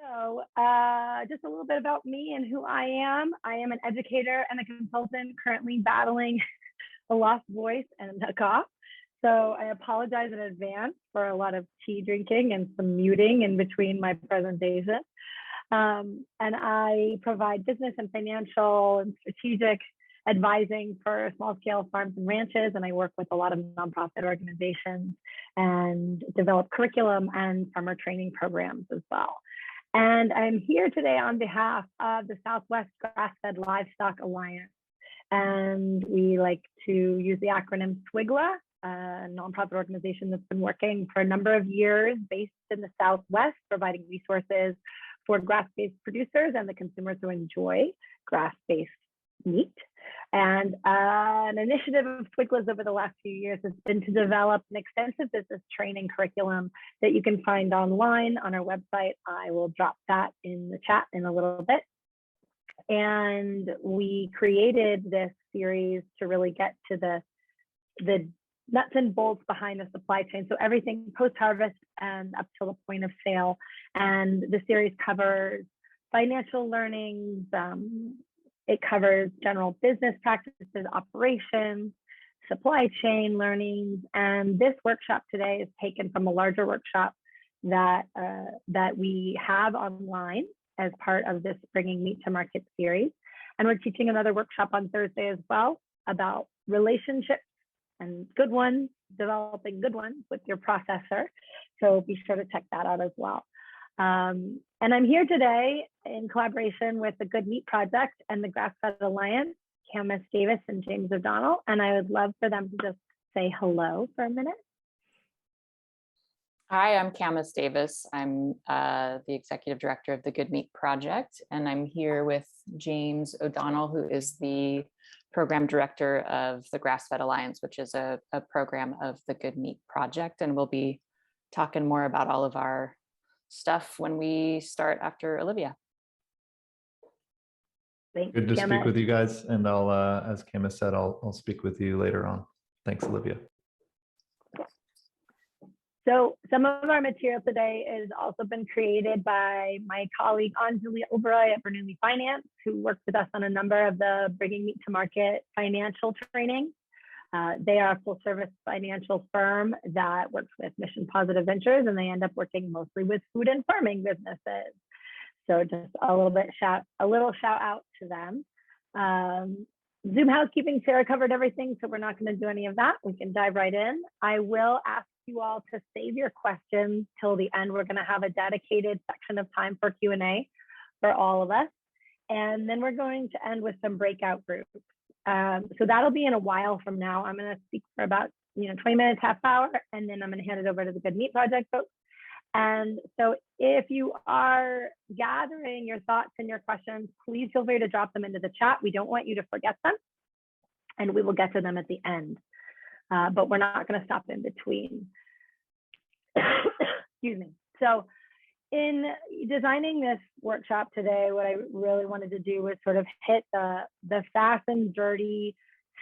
So just a little bit about me and who I am. I am an educator and a consultant currently battling a lost voice and a cough. So I apologize in advance for a lot of tea drinking and some muting in between my presentation. And I provide business and financial and strategic advising for small scale farms and ranches. And I work with a lot of nonprofit organizations and develop curriculum and summer training programs as well. And I'm here today on behalf of the Southwest Grassfed Livestock Alliance. And we like to use the acronym SWGLA, a nonprofit organization that's been working for a number of years based in the Southwest, providing resources for grass-based producers and the consumers who enjoy grass-based meat. And an initiative of SWGLA's over the last few years has been to develop an extensive business training curriculum that you can find online on our website. I will drop that in the chat in a little bit. And we created this series to really get to the nuts and bolts behind the supply chain. So everything post-harvest and up till the point of sale. And the series covers financial learnings, it covers general business practices, operations, supply chain learnings. And this workshop today is taken from a larger workshop that we have online as part of this Bringing Meat to Market series. And we're teaching another workshop on Thursday as well about relationships and good ones, developing good ones with your processor. So be sure to check that out as well. And I'm here today in collaboration with the Goodmeat Project and the Grassfed Alliance, Camus Davis and James O'Donnell. And I would love for them to just say hello for a minute. Hi, I'm Camus Davis. I'm the Executive Director of the Goodmeat Project, and I'm here with James O'Donnell, who is the Program Director of the Grassfed Alliance, which is a program of the Goodmeat Project. And we'll be talking more about all of our stuff when we start after Olivia. Thanks, Good to Camus. speak with you guys. And I'll, as Camus said, I'll speak with you later on. Thanks, Olivia. So some of our material today has also been created by my colleague Anjali Oberoi at Bernoulli Finance, who worked with us on a number of the Bringing Meat to Market financial training. They are a full service financial firm that works with mission positive ventures, and they end up working mostly with food and farming businesses. So just a little shout out to them. Zoom housekeeping, Sarah covered everything, so we're not going to do any of that. We can dive right in. I will ask you all to save your questions till the end. We're going to have a dedicated section of time for Q&A for all of us. And then we're going to end with some breakout groups. So that'll be in a while from now. I'm going to speak for about 20 minutes, half hour, and then I'm going to hand it over to the Goodmeat Project folks. And so if you are gathering your thoughts and your questions, please feel free to drop them into the chat. We don't want you to forget them, and we will get to them at the end. But we're not going to stop in between. Excuse me. So in designing this workshop today, what I really wanted to do was sort of hit the fast and dirty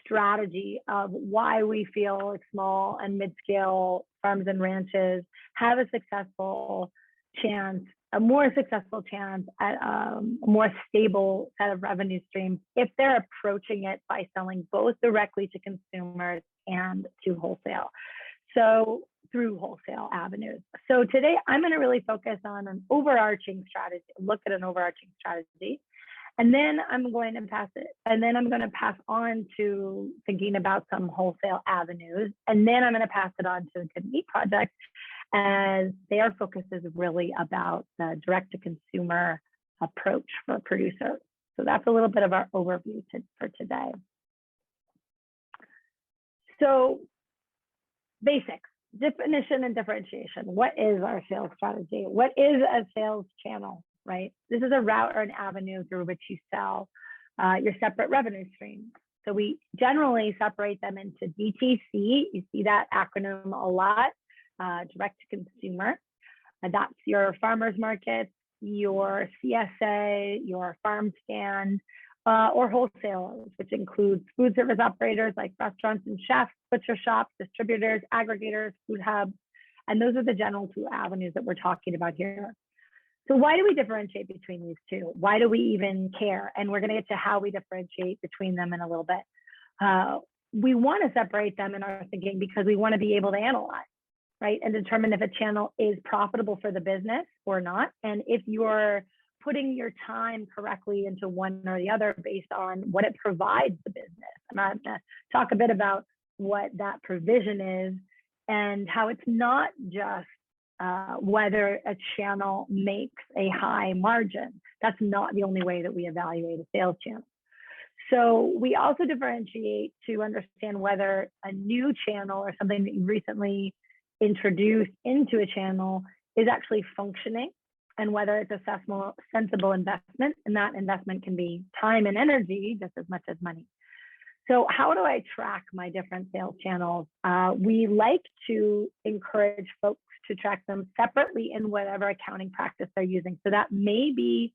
strategy of why we feel like small and mid-scale farms and ranches have a more successful chance at a more stable set of revenue streams if they're approaching it by selling both directly to consumers and to wholesale. So through wholesale avenues. So today I'm going to really focus on an overarching strategy, look at an overarching strategy. And then I'm going to pass on to thinking about some wholesale avenues. And then I'm going to pass it on to the Goodmeat Project, as their focus is really about the direct to consumer approach for producers. So that's a little bit of our overview for today. So basics, definition and differentiation. What is our sales strategy? What is a sales channel, right? This is a route or an avenue through which you sell your separate revenue streams. So we generally separate them into DTC. You see that acronym a lot, direct to consumer. That's your farmers markets, your CSA, your farm stand, or wholesalers, which includes food service operators like restaurants and chefs, butcher shops, distributors, aggregators, food hubs. And those are the general two avenues that we're talking about here. So why do we differentiate between these two? Why do we even care? And we're going to get to how we differentiate between them in a little bit. We want to separate them in our thinking because we want to be able to analyze, right? And determine if a channel is profitable for the business or not. And if you're putting your time correctly into one or the other based on what it provides the business. I'm going to talk a bit about what that provision is and how it's not just whether a channel makes a high margin. That's not the only way that we evaluate a sales channel. So we also differentiate to understand whether a new channel or something that you recently introduced into a channel is actually functioning, and whether it's a sensible investment, and that investment can be time and energy just as much as money. So how do I track my different sales channels? We like to encourage folks to track them separately in whatever accounting practice they're using. So that may be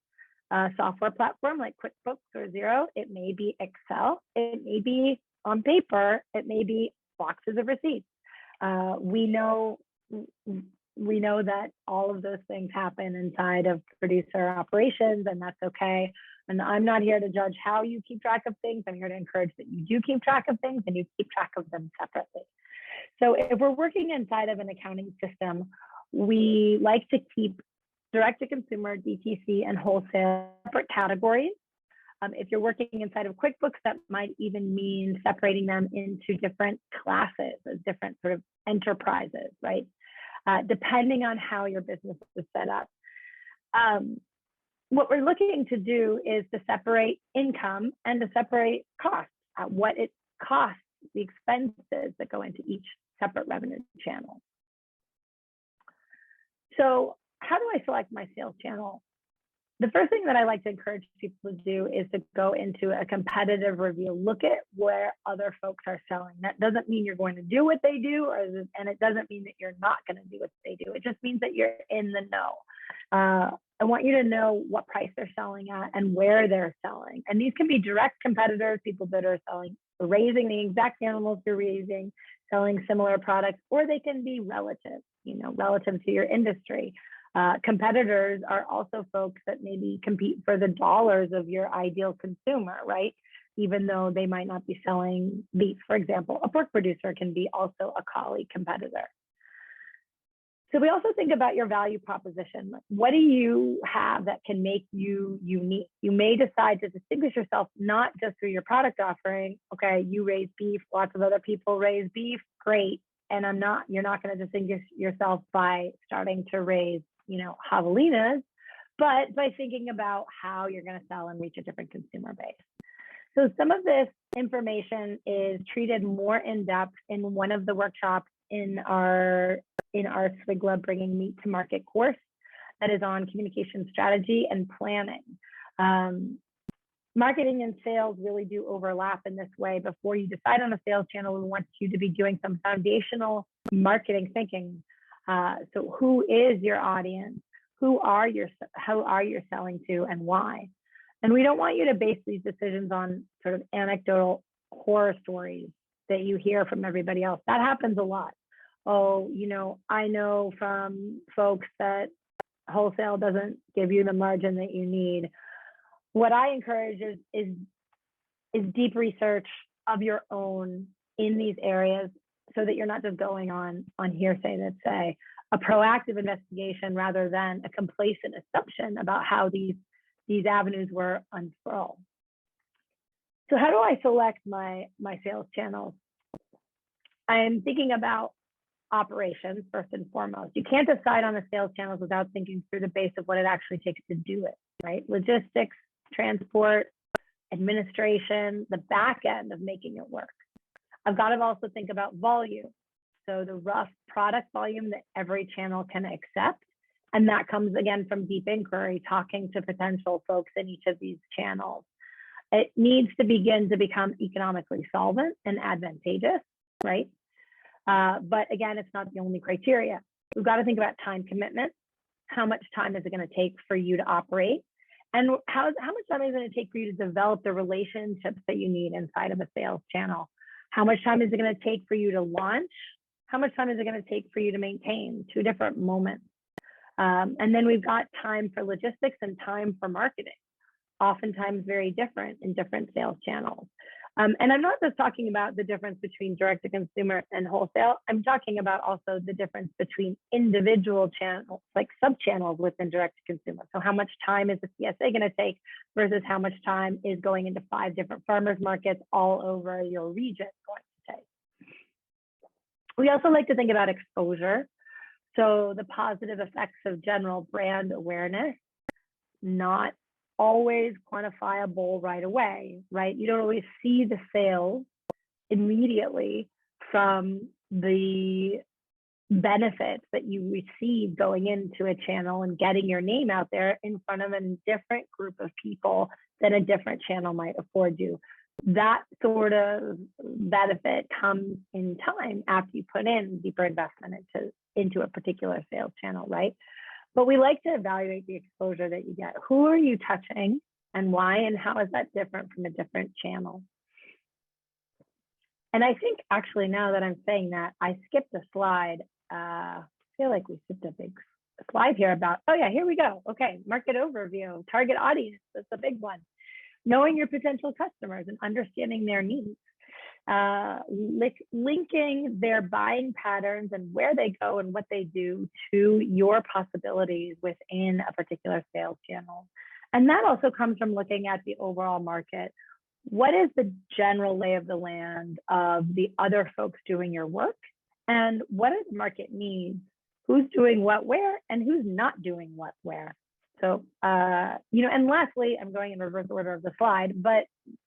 a software platform like QuickBooks or Xero. It may be Excel. It may be on paper. It may be boxes of receipts. We know that all of those things happen inside of producer operations, and that's okay. And I'm not here to judge how you keep track of things. I'm here to encourage that you do keep track of things and you keep track of them separately. So if we're working inside of an accounting system, we like to keep direct-to-consumer, DTC, and wholesale separate categories. If you're working inside of QuickBooks, that might even mean separating them into different classes, as different sort of enterprises, right? Depending on how your business is set up. What we're looking to do is to separate income and to separate costs, what it costs, the expenses that go into each separate revenue channel. So how do I select my sales channel? The first thing that I like to encourage people to do is to go into a competitive review. Look at where other folks are selling. That doesn't mean you're going to do what they do, and it doesn't mean that you're not going to do what they do. It just means that you're in the know. I want you to know what price they're selling at and where they're selling. And these can be direct competitors, people that are selling, raising the exact animals you're raising, selling similar products, or they can be relative, relative to your industry. Competitors are also folks that maybe compete for the dollars of your ideal consumer, right? Even though they might not be selling beef, for example. A pork producer can be also a colleague competitor. So we also think about your value proposition. What do you have that can make you unique? You may decide to distinguish yourself not just through your product offering. Okay, you raise beef, lots of other people raise beef, great. And you're not going to distinguish yourself by starting to raise, javelinas, but by thinking about how you're going to sell and reach a different consumer base. So some of this information is treated more in depth in one of the workshops in our SWGLA Bringing Meat to Market course that is on communication strategy and planning. Marketing and sales really do overlap in this way. Before you decide on a sales channel, we want you to be doing some foundational marketing thinking. So who is your audience? How are you selling to, and why? And we don't want you to base these decisions on sort of anecdotal horror stories that you hear from everybody else. That happens a lot. Oh, I know from folks that wholesale doesn't give you the margin that you need. What I encourage is deep research of your own in these areas, so that you're not just going on hearsay, that's say a proactive investigation rather than a complacent assumption about how these avenues were unfurled. So how do I select my sales channels? I'm thinking about operations first and foremost. You can't decide on the sales channels without thinking through the base of what it actually takes to do it, right? Logistics, transport, administration, the back end of making it work. I've got to also think about volume. So the rough product volume that every channel can accept. And that comes again from deep inquiry, talking to potential folks in each of these channels. It needs to begin to become economically solvent and advantageous, right? But again, it's not the only criteria. We've got to think about time commitment. How much time is it going to take for you to operate? And how much time is it going to take for you to develop the relationships that you need inside of a sales channel? How much time is it going to take for you to launch? How much time is it going to take for you to maintain? Two different moments. And then we've got time for logistics and time for marketing, oftentimes very different in different sales channels. And I'm not just talking about the difference between direct to consumer and wholesale. I'm talking about also the difference between individual channels, like sub-channels within direct to consumer. So how much time is the CSA going to take versus how much time is going into 5 different farmers markets all over your region going to take. We also like to think about exposure. So the positive effects of general brand awareness, not always quantifiable right away, right? You don't always see the sales immediately from the benefits that you receive going into a channel and getting your name out there in front of a different group of people than a different channel might afford you. That sort of benefit comes in time after you put in deeper investment into a particular sales channel, right? But we like to evaluate the exposure that you get. Who are you touching and why, and how is that different from a different channel? And I think actually now that I'm saying that, I skipped a slide. I feel like we skipped a big slide here about, oh yeah, here we go. Okay, market overview, target audience, that's a big one. Knowing your potential customers and understanding their needs. Linking their buying patterns and where they go and what they do to your possibilities within a particular sales channel. And that also comes from looking at the overall market. What is the general lay of the land of the other folks doing your work? And what are the market needs? Who's doing what where and who's not doing what where? So, and lastly, I'm going in reverse order of the slide, but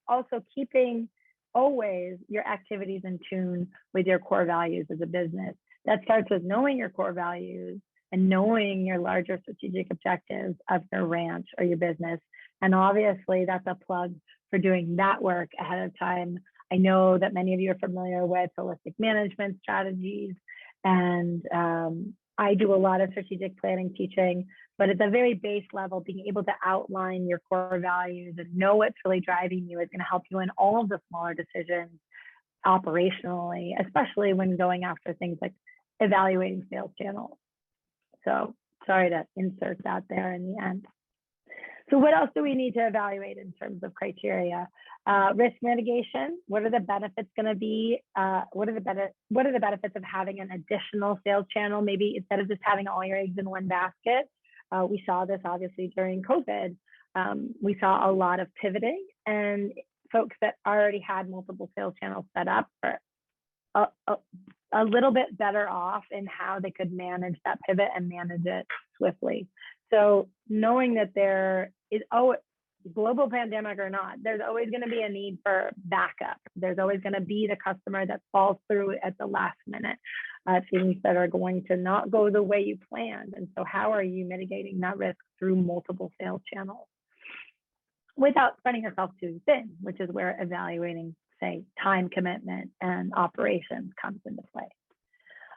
also keeping always your activities in tune with your core values as a business. That starts with knowing your core values and knowing your larger strategic objectives of your ranch or your business. And obviously that's a plug for doing that work ahead of time. I know that many of you are familiar with holistic management strategies, and I do a lot of strategic planning teaching, but at the very base level, being able to outline your core values and know what's really driving you is going to help you in all of the smaller decisions operationally, especially when going after things like evaluating sales channels. So sorry to insert that there in the end. So what else do we need to evaluate in terms of criteria? Risk mitigation. What are the benefits going to be? What are the benefits of having an additional sales channel? Maybe instead of just having all your eggs in one basket. We saw this obviously during COVID. We saw a lot of pivoting, and folks that already had multiple sales channels set up are a little bit better off in how they could manage that pivot and manage it swiftly. So knowing that there is, global pandemic or not, there's always going to be a need for backup. There's always going to be the customer that falls through at the last minute, things that are going to not go the way you planned. And so how are you mitigating that risk through multiple sales channels without spreading yourself too thin, which is where evaluating, say, time commitment and operations comes into play.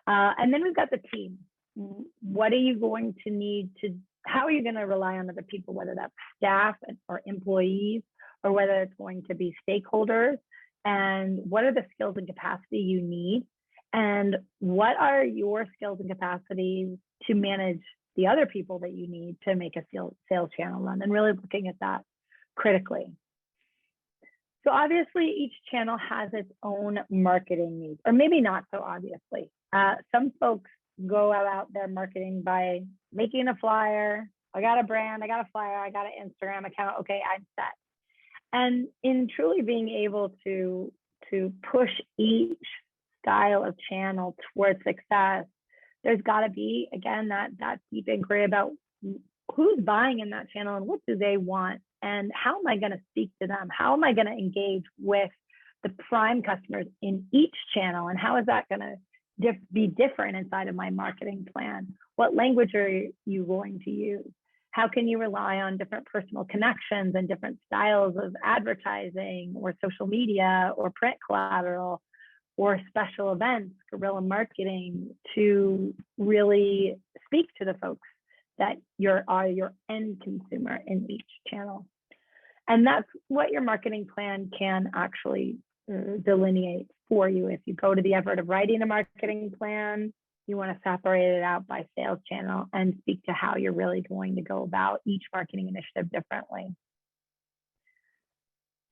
And then we've got the team. What are you going to need to, how are you going to rely on other people, whether that's staff or employees, or whether it's going to be stakeholders, and what are the skills and capacity you need, and what are your skills and capacities to manage the other people that you need to make a sales channel run, and really looking at that critically. So obviously each channel has its own marketing needs, or maybe not so obviously. Some folks go about their marketing by making a flyer. I got a brand, I got a flyer, I got an Instagram account. Okay, I'm set. And in truly being able to push each style of channel towards success, there's got to be, again, that deep inquiry about who's buying in that channel and what do they want, and how am I going to speak to them? How am I going to engage with the prime customers in each channel, and how is that going to be different inside of my marketing plan? What language are you going to use? How can you rely on different personal connections and different styles of advertising or social media or print collateral or special events, guerrilla marketing, to really speak to the folks that are your end consumer in each channel? And that's what your marketing plan can actually delineate for you. If you go to the effort of writing a marketing plan, you want to separate it out by sales channel and speak to how you're really going to go about each marketing initiative differently.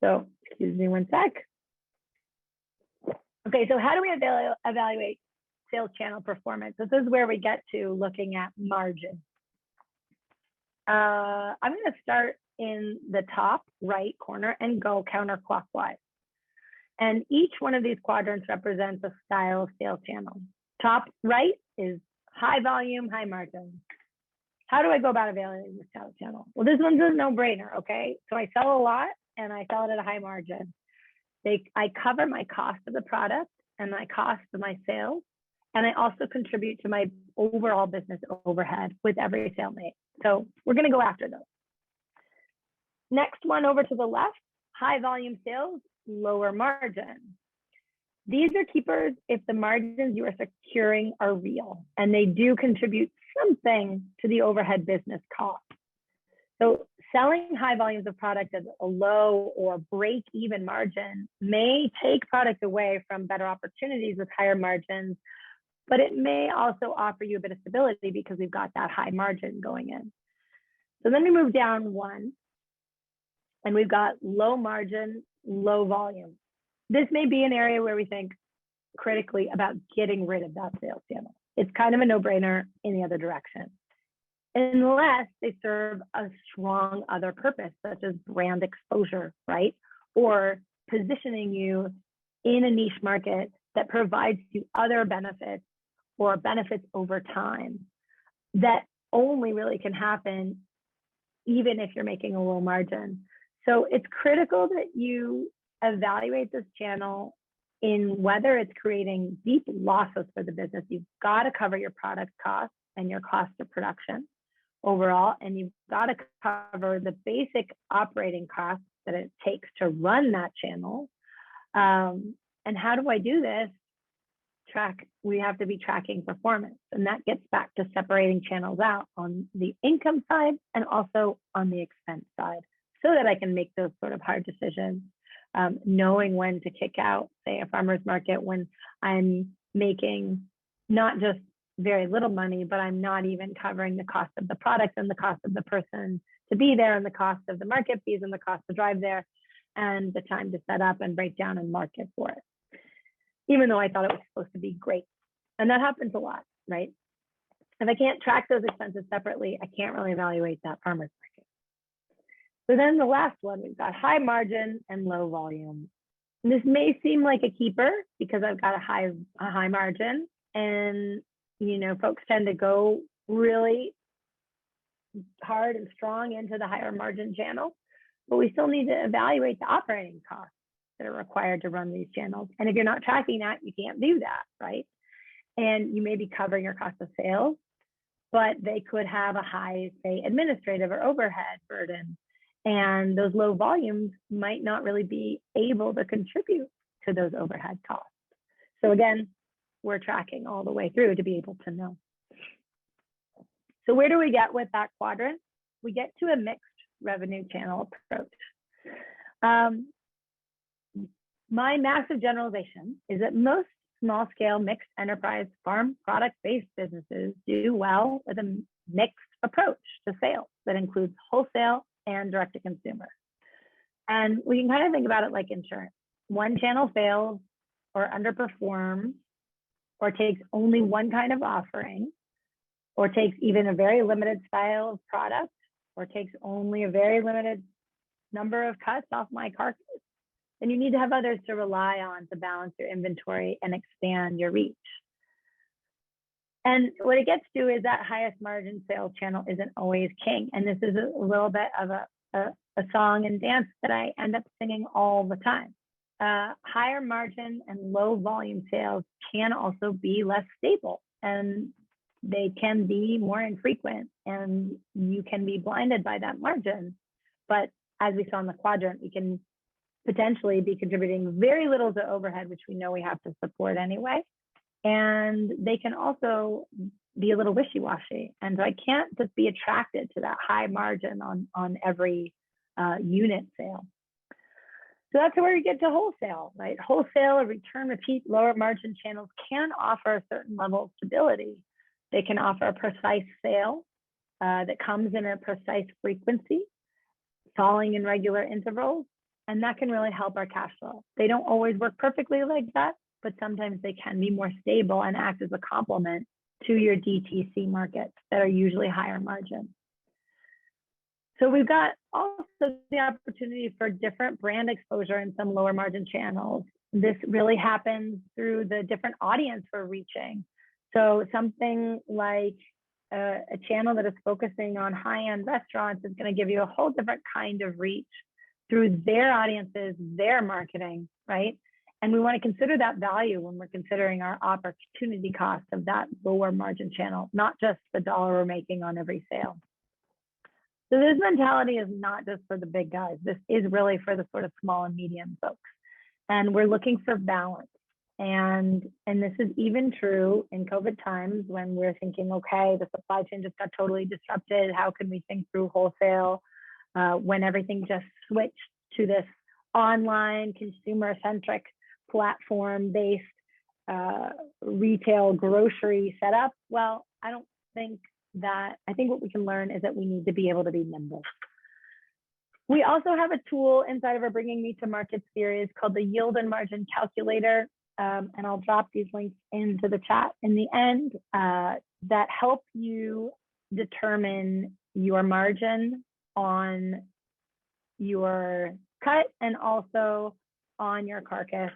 So, excuse me one sec. Okay, so how do we evaluate sales channel performance? This is where we get to looking at margin. I'm going to start in the top right corner and go counterclockwise. And each one of these quadrants represents a style of sales channel. Top right is high volume, high margin. How do I go about evaluating the sales channel? Well, this one's a no-brainer, okay? So I sell a lot and I sell it at a high margin. I cover my cost of the product and my cost of my sales, and I also contribute to my overall business overhead with every sale made. So we're going to go after those. Next one over to the left, high volume sales, lower margin. These are keepers if the margins you are securing are real and they do contribute something to the overhead business cost. So selling high volumes of product at a low or break even margin may take product away from better opportunities with higher margins, but it may also offer you a bit of stability because we've got that high margin going in. So then we move down one and we've got low margin, low volume. This may be an area where we think critically about getting rid of that sales channel. It's kind of a no-brainer in the other direction, unless they serve a strong other purpose, such as brand exposure, right? Or positioning you in a niche market that provides you other benefits or benefits over time that only really can happen even if you're making a low margin. So it's critical that you evaluate this channel in whether it's creating deep losses for the business. You've got to cover your product costs and your cost of production overall, and you've got to cover the basic operating costs that it takes to run that channel. And how do I do this? We have to be tracking performance, and that gets back to separating channels out on the income side and also on the expense side, so that I can make those sort of hard decisions, knowing when to kick out, say, a farmer's market when I'm making not just very little money, but I'm not even covering the cost of the product and the cost of the person to be there and the cost of the market fees and the cost to drive there and the time to set up and break down and market for it, even though I thought it was supposed to be great. And that happens a lot, right? If I can't track those expenses separately, I can't really evaluate that farmer's market. So then the last one, we've got high margin and low volume. And this may seem like a keeper because I've got a high margin, and folks tend to go really hard and strong into the higher margin channel, but we still need to evaluate the operating costs that are required to run these channels. And if you're not tracking that, you can't do that, right? And you may be covering your cost of sales, but they could have a high, say, administrative or overhead burden. And those low volumes might not really be able to contribute to those overhead costs. So again, we're tracking all the way through to be able to know. So where do we get with that quadrant? We get to a mixed revenue channel approach. My massive generalization is that most small scale mixed enterprise farm product-based businesses do well with a mixed approach to sales that includes wholesale and direct to consumer. And we can kind of think about it like insurance. One channel fails or underperforms or takes only one kind of offering, or takes even a very limited style of product, or takes only a very limited number of cuts off my carcass, then you need to have others to rely on to balance your inventory and expand your reach. And what it gets to is that highest margin sales channel isn't always king. And this is a little bit of a song and dance that I end up singing all the time. Higher margin and low volume sales can also be less stable, and they can be more infrequent, and you can be blinded by that margin. But as we saw in the quadrant, we can potentially be contributing very little to overhead, which we know we have to support anyway. And they can also be a little wishy-washy. And so I can't just be attracted to that high margin on every unit sale. So that's where we get to wholesale, right? Wholesale or return, repeat, lower margin channels can offer a certain level of stability. They can offer a precise sale that comes in a precise frequency, falling in regular intervals, and that can really help our cash flow. They don't always work perfectly like that, but sometimes they can be more stable and act as a complement to your DTC markets that are usually higher margin. So we've got also the opportunity for different brand exposure in some lower margin channels. This really happens through the different audience we're reaching. So something like a channel that is focusing on high-end restaurants is going to give you a whole different kind of reach through their audiences, their marketing, right? And we want to consider that value when we're considering our opportunity cost of that lower margin channel, not just the dollar we're making on every sale. So this mentality is not just for the big guys. This is really for the sort of small and medium folks. And we're looking for balance. And this is even true in COVID times when we're thinking, okay, the supply chain just got totally disrupted. How can we think through wholesale when everything just switched to this online consumer-centric platform-based retail grocery setup? Well, I don't think that. I think what we can learn is that we need to be able to be nimble. We also have a tool inside of our Bringing Meat to Market series called the Yield and Margin Calculator. And I'll drop these links into the chat in the end that help you determine your margin on your cut and also on your carcass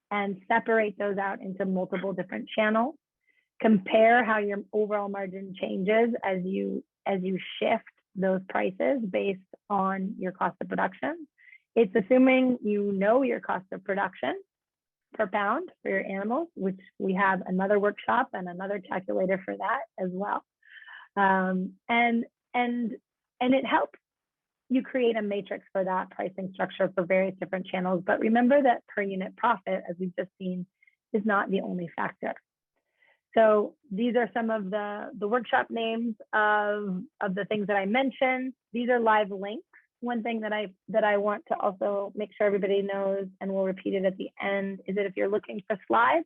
and separate those out into multiple different channels. Compare how your overall margin changes as you shift those prices based on your cost of production. It's assuming you know your cost of production per pound for your animals, which we have another workshop and another calculator for that as well. And it helps you create a matrix for that pricing structure for various different channels. But remember that per unit profit, as we've just seen, is not the only factor. So these are some of the workshop names of the things that I mentioned. These are live links. One thing that I want to also make sure everybody knows, and we'll repeat it at the end, is that if you're looking for slides,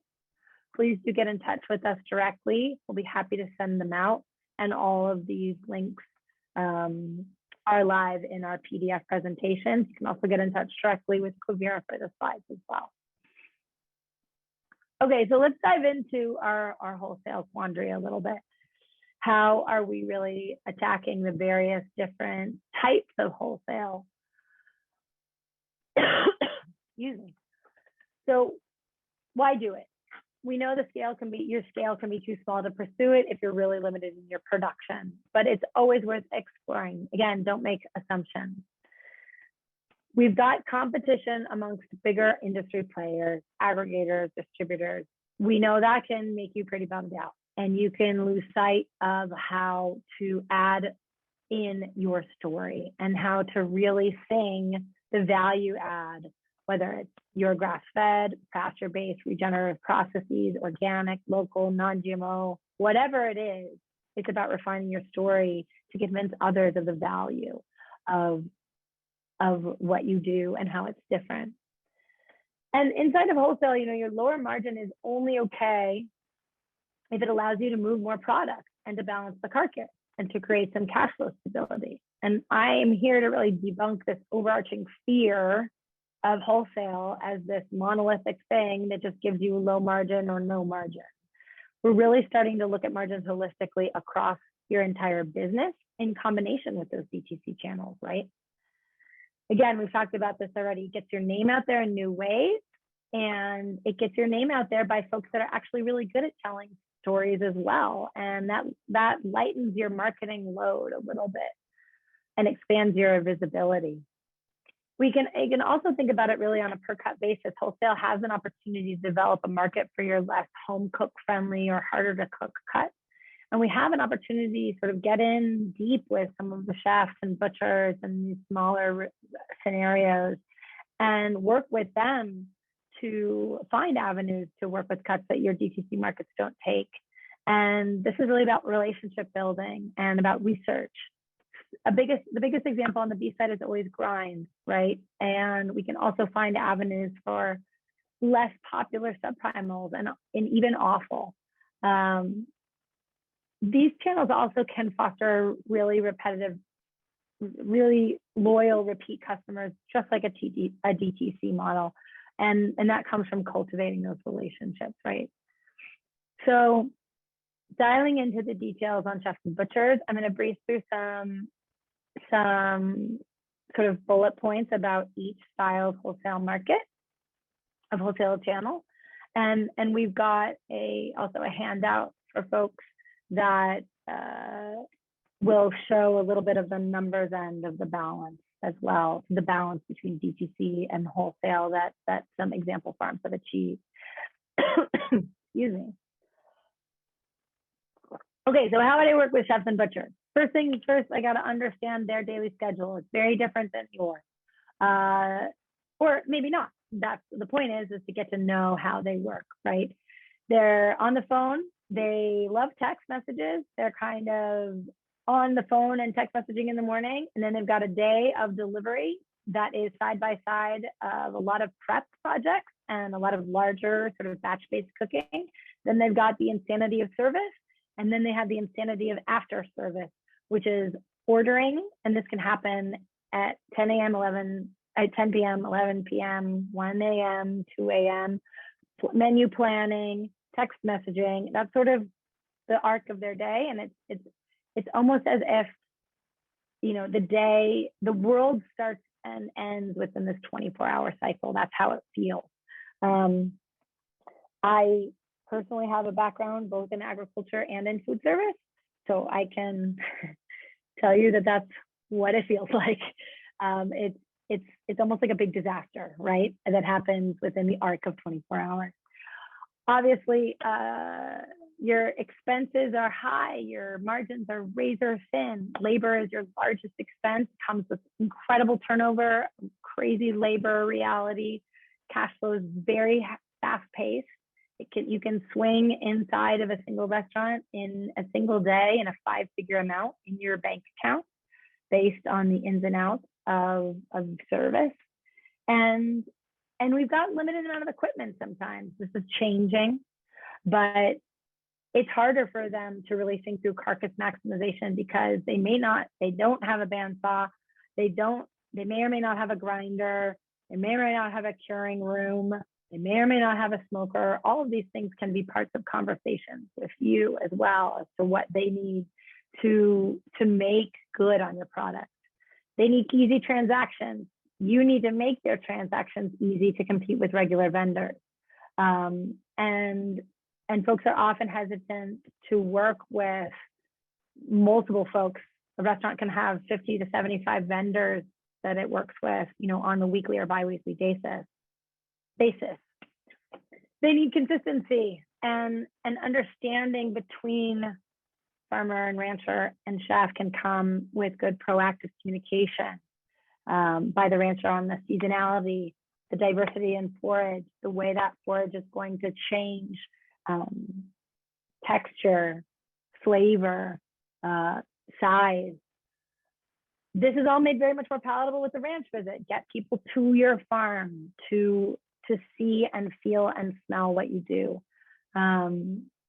please do get in touch with us directly. We'll be happy to send them out. And all of these links are live in our PDF presentations. You can also get in touch directly with Quivira for the slides as well. Okay, so let's dive into our wholesale quandary a little bit. How are we really attacking the various different types of wholesale? Excuse me. So why do it? We know your scale can be too small to pursue it if you're really limited in your production, but it's always worth exploring. Again, don't make assumptions. We've got competition amongst bigger industry players, aggregators, distributors. We know that can make you pretty bummed out, and you can lose sight of how to add in your story and how to really sing the value add, whether it's your grass-fed, pasture-based, regenerative processes, organic, local, non-GMO, whatever it is. It's about refining your story to convince others of the value of what you do and how it's different. And inside of wholesale, your lower margin is only okay if it allows you to move more product and to balance the carcass and to create some cash flow stability. And I am here to really debunk this overarching fear of wholesale as this monolithic thing that just gives you low margin or no margin. We're really starting to look at margins holistically across your entire business in combination with those DTC channels, right? Again, we've talked about this already. It gets your name out there in new ways, and it gets your name out there by folks that are actually really good at telling stories as well. And that lightens your marketing load a little bit and expands your visibility. You can also think about it really on a per cut basis. Wholesale has an opportunity to develop a market for your less home cook friendly or harder to cook cut. And we have an opportunity to sort of get in deep with some of the chefs and butchers and these smaller scenarios and work with them to find avenues to work with cuts that your DTC markets don't take. And this is really about relationship building and about research the biggest example on the beef side is always grind, right? And we can also find avenues for less popular subprimals and even offal. These channels also can foster really repetitive, really loyal repeat customers, just like a DTC model. And that comes from cultivating those relationships, right? So dialing into the details on chefs and butchers, I'm going to breeze through some sort of bullet points about each style of wholesale market, of wholesale channel. And we've got also a handout for folks that will show a little bit of the numbers end of the balance as well, the balance between DTC and wholesale that some example farms have achieved. Excuse me. Okay, so how would I work with chefs and butchers? First things first, I got to understand their daily schedule. It's very different than yours, or maybe not. That's the point is to get to know how they work, right? They're on the phone. They love text messages. They're kind of on the phone and text messaging in the morning, and then they've got a day of delivery that is side by side of a lot of prep projects and a lot of larger sort of batch-based cooking. Then they've got the insanity of service. And then they have the insanity of after service, which is ordering. And this can happen at 10 a.m., 10 p.m., 11 p.m., 1 a.m., 2 a.m., menu planning, text messaging. That's sort of the arc of their day. And it's almost as if, you know, the world starts and ends within this 24-hour cycle. That's how it feels. I personally have a background both in agriculture and in food service, so I can tell you that that's what it feels like. It's almost like a big disaster, right? That happens within the arc of 24 hours. Obviously, your expenses are high, your margins are razor thin. Labor is your largest expense, comes with incredible turnover, crazy labor reality. Cash flow is very fast-paced. You can swing inside of a single restaurant in a single day in a 5-figure amount in your bank account based on the ins and outs of service. And we've got limited amount of equipment sometimes. This is changing, but it's harder for them to really think through carcass maximization because they don't have a bandsaw. They may or may not have a grinder. They may or may not have a curing room. They may or may not have a smoker. All of these things can be parts of conversations with you as well as to what they need to make good on your product. They need easy transactions. You need to make their transactions easy to compete with regular vendors. And folks are often hesitant to work with multiple folks. A restaurant can have 50 to 75 vendors that it works with, you know, on a weekly or biweekly basis. They need consistency and an understanding between farmer and rancher and chef can come with good proactive communication by the rancher on the seasonality, the diversity in forage, the way that forage is going to change texture, flavor, size. This is all made very much more palatable with the ranch visit. Get people to your farm to see and feel and smell what you do.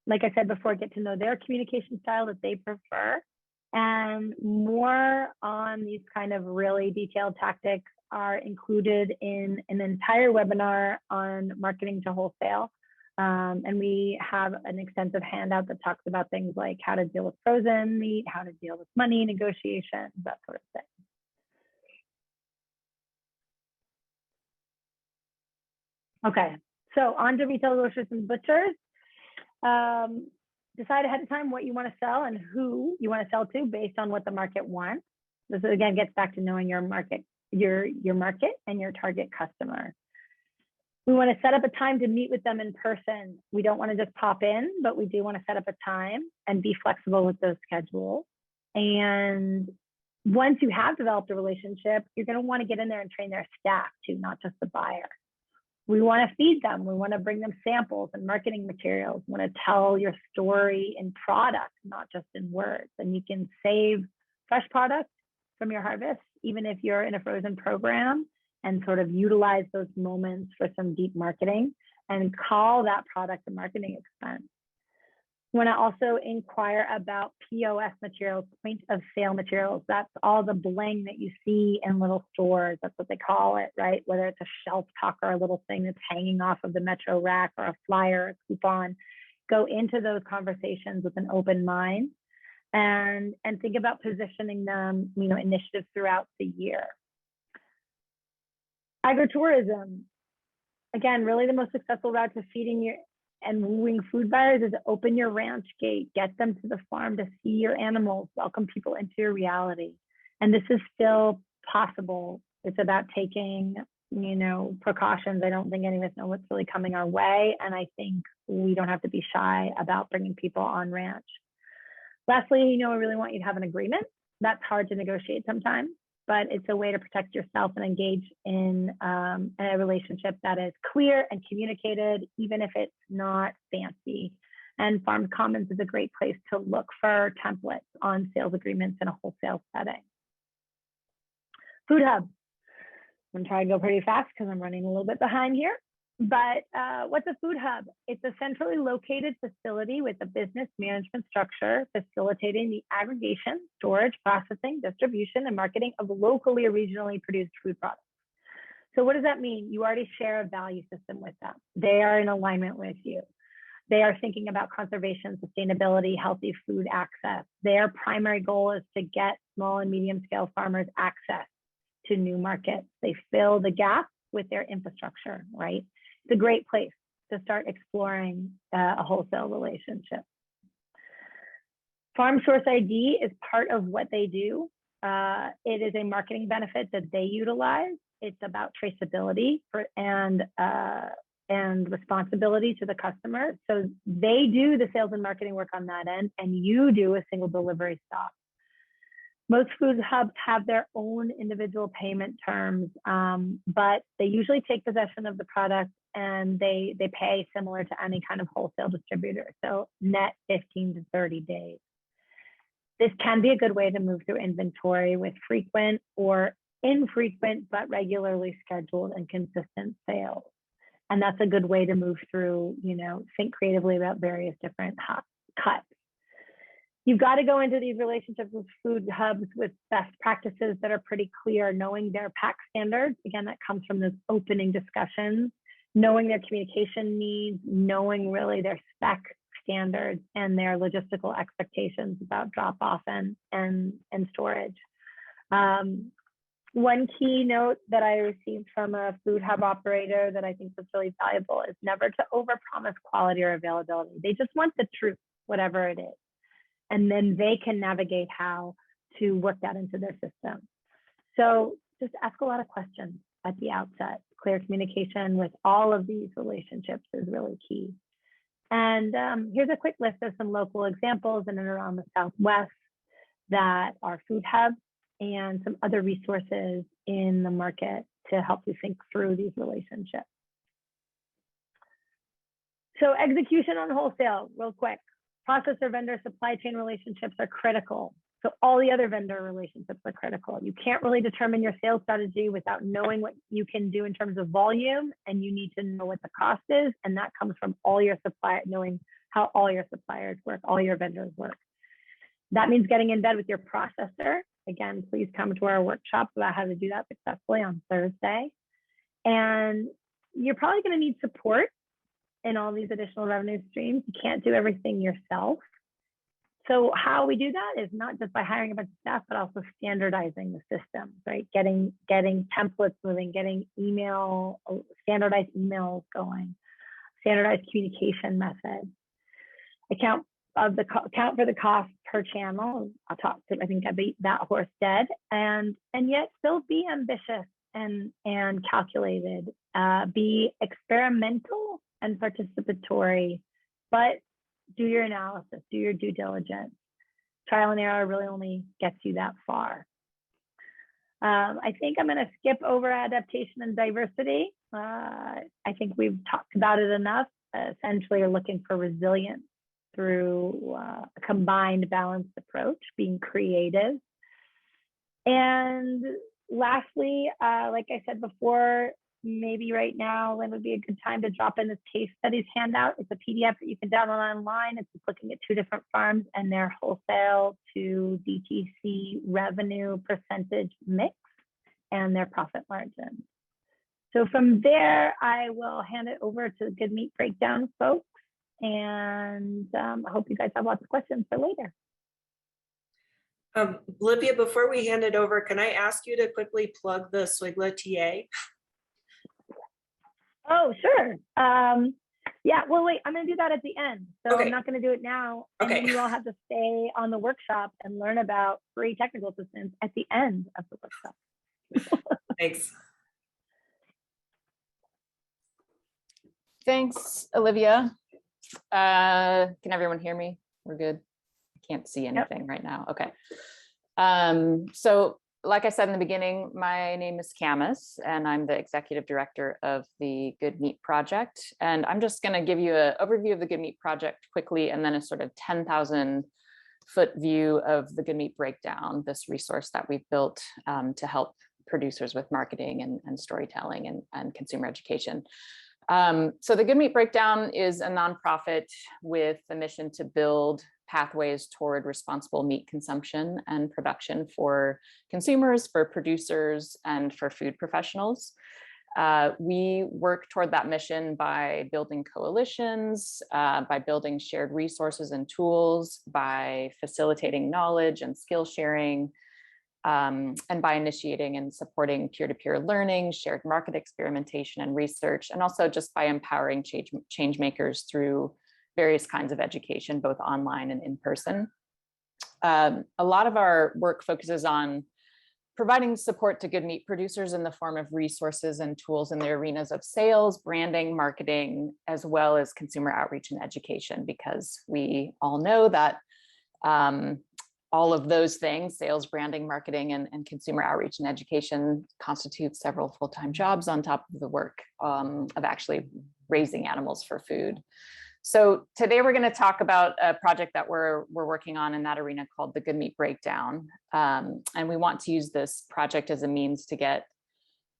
Like I said before, get to know their communication style that they prefer. And more on these kind of really detailed tactics are included in an entire webinar on marketing to wholesale. And we have an extensive handout that talks about things like how to deal with frozen meat, how to deal with money negotiations, that sort of thing. Okay, so on to retail grocers and butchers. Decide ahead of time what you want to sell and who you want to sell to based on what the market wants. This again gets back to knowing your market, your market and your target customer. We want to set up a time to meet with them in person. We don't want to just pop in, but we do want to set up a time and be flexible with those schedules. And once you have developed a relationship, you're going to want to get in there and train their staff too, not just the buyer. We want to feed them. We want to bring them samples and marketing materials. We want to tell your story in product, not just in words. And you can save fresh product from your harvest, even if you're in a frozen program, and sort of utilize those moments for some deep marketing and call that product a marketing expense. You want to also inquire about POS materials, point of sale materials. That's all the bling that you see in little stores. That's what they call it, right? Whether it's a shelf talk or a little thing that's hanging off of the Metro rack or a flyer or a coupon. Go into those conversations with an open mind and think about positioning them, initiatives throughout the year. Agritourism, again, really the most successful route to feeding and wooing food buyers is to open your ranch gate, get them to the farm to see your animals, welcome people into your reality. And this is still possible. It's about taking, precautions. I don't think any of us know what's really coming our way. And I think we don't have to be shy about bringing people on ranch. Lastly, we really want you to have an agreement. That's hard to negotiate sometimes, but it's a way to protect yourself and engage in a relationship that is clear and communicated, even if it's not fancy. And Farm Commons is a great place to look for templates on sales agreements in a wholesale setting. Food Hub. I'm going to try to go pretty fast because I'm running a little bit behind here. But what's a food hub? It's a centrally located facility with a business management structure facilitating the aggregation, storage, processing, distribution, and marketing of locally or regionally produced food products. So what does that mean? You already share a value system with them. They are in alignment with you. They are thinking about conservation, sustainability, healthy food access. Their primary goal is to get small and medium scale farmers access to new markets. They fill the gap with their infrastructure, right? It's a great place to start exploring a wholesale relationship. Farm Source ID is part of what they do. It is a marketing benefit that they utilize. It's about traceability and responsibility to the customer. So they do the sales and marketing work on that end, and you do a single delivery stop. Most food hubs have their own individual payment terms, but they usually take possession of the product and they pay similar to any kind of wholesale distributor. So net 15 to 30 days. This can be a good way to move through inventory with frequent or infrequent, but regularly scheduled and consistent sales. And that's a good way to move through, think creatively about various different cuts. You've got to go into these relationships with food hubs with best practices that are pretty clear, knowing their pack standards. Again, that comes from those opening discussions, knowing their communication needs, knowing really their spec standards and their logistical expectations about drop off and storage. One key note that I received from a food hub operator that I think was really valuable is never to overpromise quality or availability. They just want the truth, whatever it is. And then they can navigate how to work that into their system. So just ask a lot of questions at the outset. Clear communication with all of these relationships is really key. And here's a quick list of some local examples in and around the Southwest that are food hubs and some other resources in the market to help you think through these relationships. So execution on wholesale, real quick. Processor vendor supply chain relationships are critical. So all the other vendor relationships are critical. You can't really determine your sales strategy without knowing what you can do in terms of volume, and you need to know what the cost is. And that comes from all your suppliers, knowing how all your suppliers work, all your vendors work. That means getting in bed with your processor. Again, please come to our workshop about how to do that successfully on Thursday. And you're probably going to need support in all these additional revenue streams. You can't do everything yourself. So how we do that is not just by hiring a bunch of staff, but also standardizing the systems, right? Getting templates moving, getting standardized emails going, standardized communication methods, account for the cost per channel. I think I beat that horse dead, and yet still be ambitious and calculated, be experimental and participatory, but do your analysis, do your due diligence. Trial and error really only gets you that far. I think I'm going to skip over adaptation and diversity. I think we've talked about it enough. Essentially, you're looking for resilience through a combined, balanced approach, being creative. And lastly, like I said before, maybe right now, Lynn, would be a good time to drop in this case studies handout. It's a PDF that you can download online. It's just looking at 2 different farms and their wholesale to DTC revenue percentage mix and their profit margin. So from there, I will hand it over to the Goodmeat breakdown folks. And I hope you guys have lots of questions for later. Olivia, before we hand it over, can I ask you to quickly plug the SWGLA TA? Oh, sure. Yeah, well, wait, I'm going to do that at the end. So Okay. I'm not going to do it now. And Okay. then you all have to stay on the workshop and learn about free technical assistance at the end of the workshop. Thanks. Thanks, Olivia. Can everyone hear me? We're good. I can't see anything right now. Okay. So like I said in the beginning, my name is Camus, and I'm the executive director of the Goodmeat project. And I'm just going to give you an overview of the Goodmeat project quickly, and then a sort of 10,000 foot view of the Goodmeat breakdown, this resource that we've built to help producers with marketing and storytelling and consumer education. So the Goodmeat breakdown is a nonprofit with the mission to build pathways toward responsible meat consumption and production for consumers, for producers, and for food professionals. We work toward that mission by building coalitions, by building shared resources and tools, by facilitating knowledge and skill sharing, and by initiating and supporting peer-to-peer learning, shared market experimentation and research, and also just by empowering change makers through various kinds of education, both online and in person. A lot of our work focuses on providing support to good meat producers in the form of resources and tools in the arenas of sales, branding, marketing, as well as consumer outreach and education, because we all know that all of those things, sales, branding, marketing, and consumer outreach and education, constitute several full-time jobs on top of the work of actually raising animals for food. So today we're going to talk about a project that we're working on in that arena called the Goodmeat Breakdown. And we want to use this project as a means to get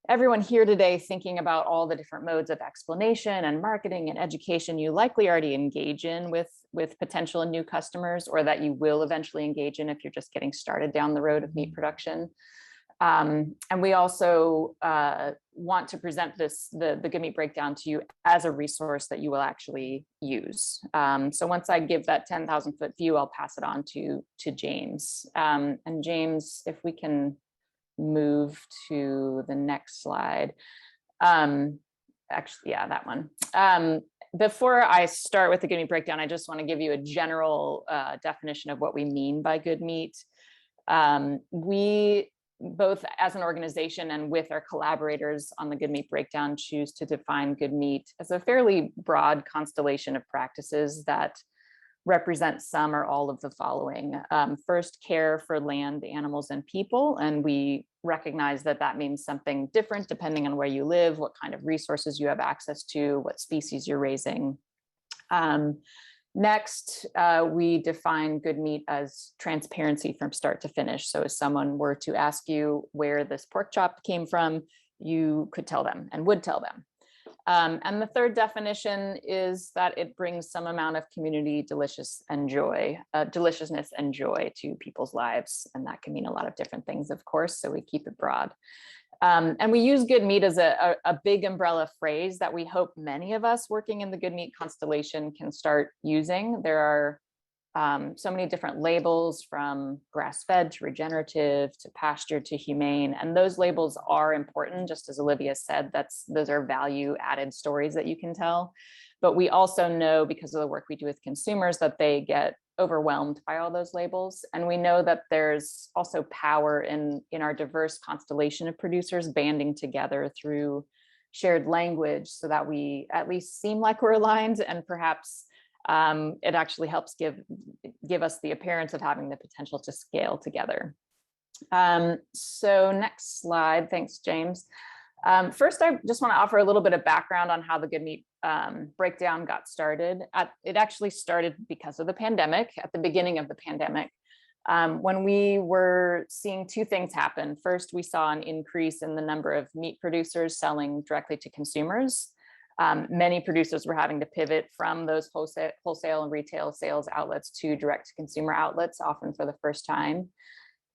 everyone here today thinking about all the different modes of explanation and marketing and education you likely already engage in with potential and new customers, or that you will eventually engage in if you're just getting started down the road of meat production. And we also want to present the Goodmeat breakdown to you as a resource that you will actually use. So once I give that 10,000 foot view, I'll pass it on to James. And James, if we can move to the next slide. Actually, yeah, that one. Before I start with the Goodmeat breakdown, I just want to give you a general definition of what we mean by good meat. We, both as an organization and with our collaborators on the Goodmeat breakdown, choose to define good meat as a fairly broad constellation of practices that represent some or all of the following. First, care for land, animals, and people. And we recognize that that means something different depending on where you live, what kind of resources you have access to, what species you're raising. Next, we define good meat as transparency from start to finish. So if someone were to ask you where this pork chop came from, you could tell them and would tell them. And the third definition is that it brings some amount of community deliciousness and joy to people's lives. And that can mean a lot of different things, of course, so we keep it broad. And we use good meat as a big umbrella phrase that we hope many of us working in the good meat constellation can start using. There are so many different labels, from grass-fed to regenerative to pasture to humane, and those labels are important. Just as Olivia said, those are value-added stories that you can tell. But we also know, because of the work we do with consumers, that they get overwhelmed by all those labels. And we know that there's also power in our diverse constellation of producers banding together through shared language so that we at least seem like we're aligned, and perhaps it actually helps give us the appearance of having the potential to scale together. So next slide. Thanks, James. First, I just want to offer a little bit of background on how the Goodmeat breakdown got started. It actually started because of the pandemic, at the beginning of the pandemic. when we were seeing two things happen. First, we saw an increase in the number of meat producers selling directly to consumers. Many producers were having to pivot from those wholesale and retail sales outlets to direct to consumer outlets, often for the first time.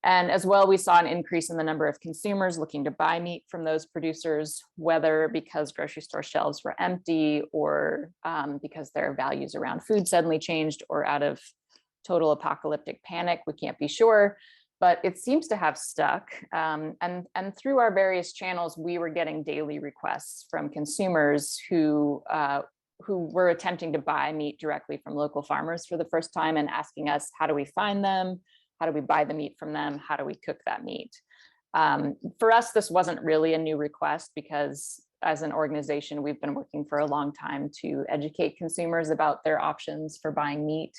And as well, we saw an increase in the number of consumers looking to buy meat from those producers, whether because grocery store shelves were empty or because their values around food suddenly changed or out of total apocalyptic panic. We can't be sure, but it seems to have stuck. And through our various channels, we were getting daily requests from consumers who were attempting to buy meat directly from local farmers for the first time and asking us, how do we find them? How do we buy the meat from them? How do we cook that meat? For us, this wasn't really a new request because as an organization, we've been working for a long time to educate consumers about their options for buying meat,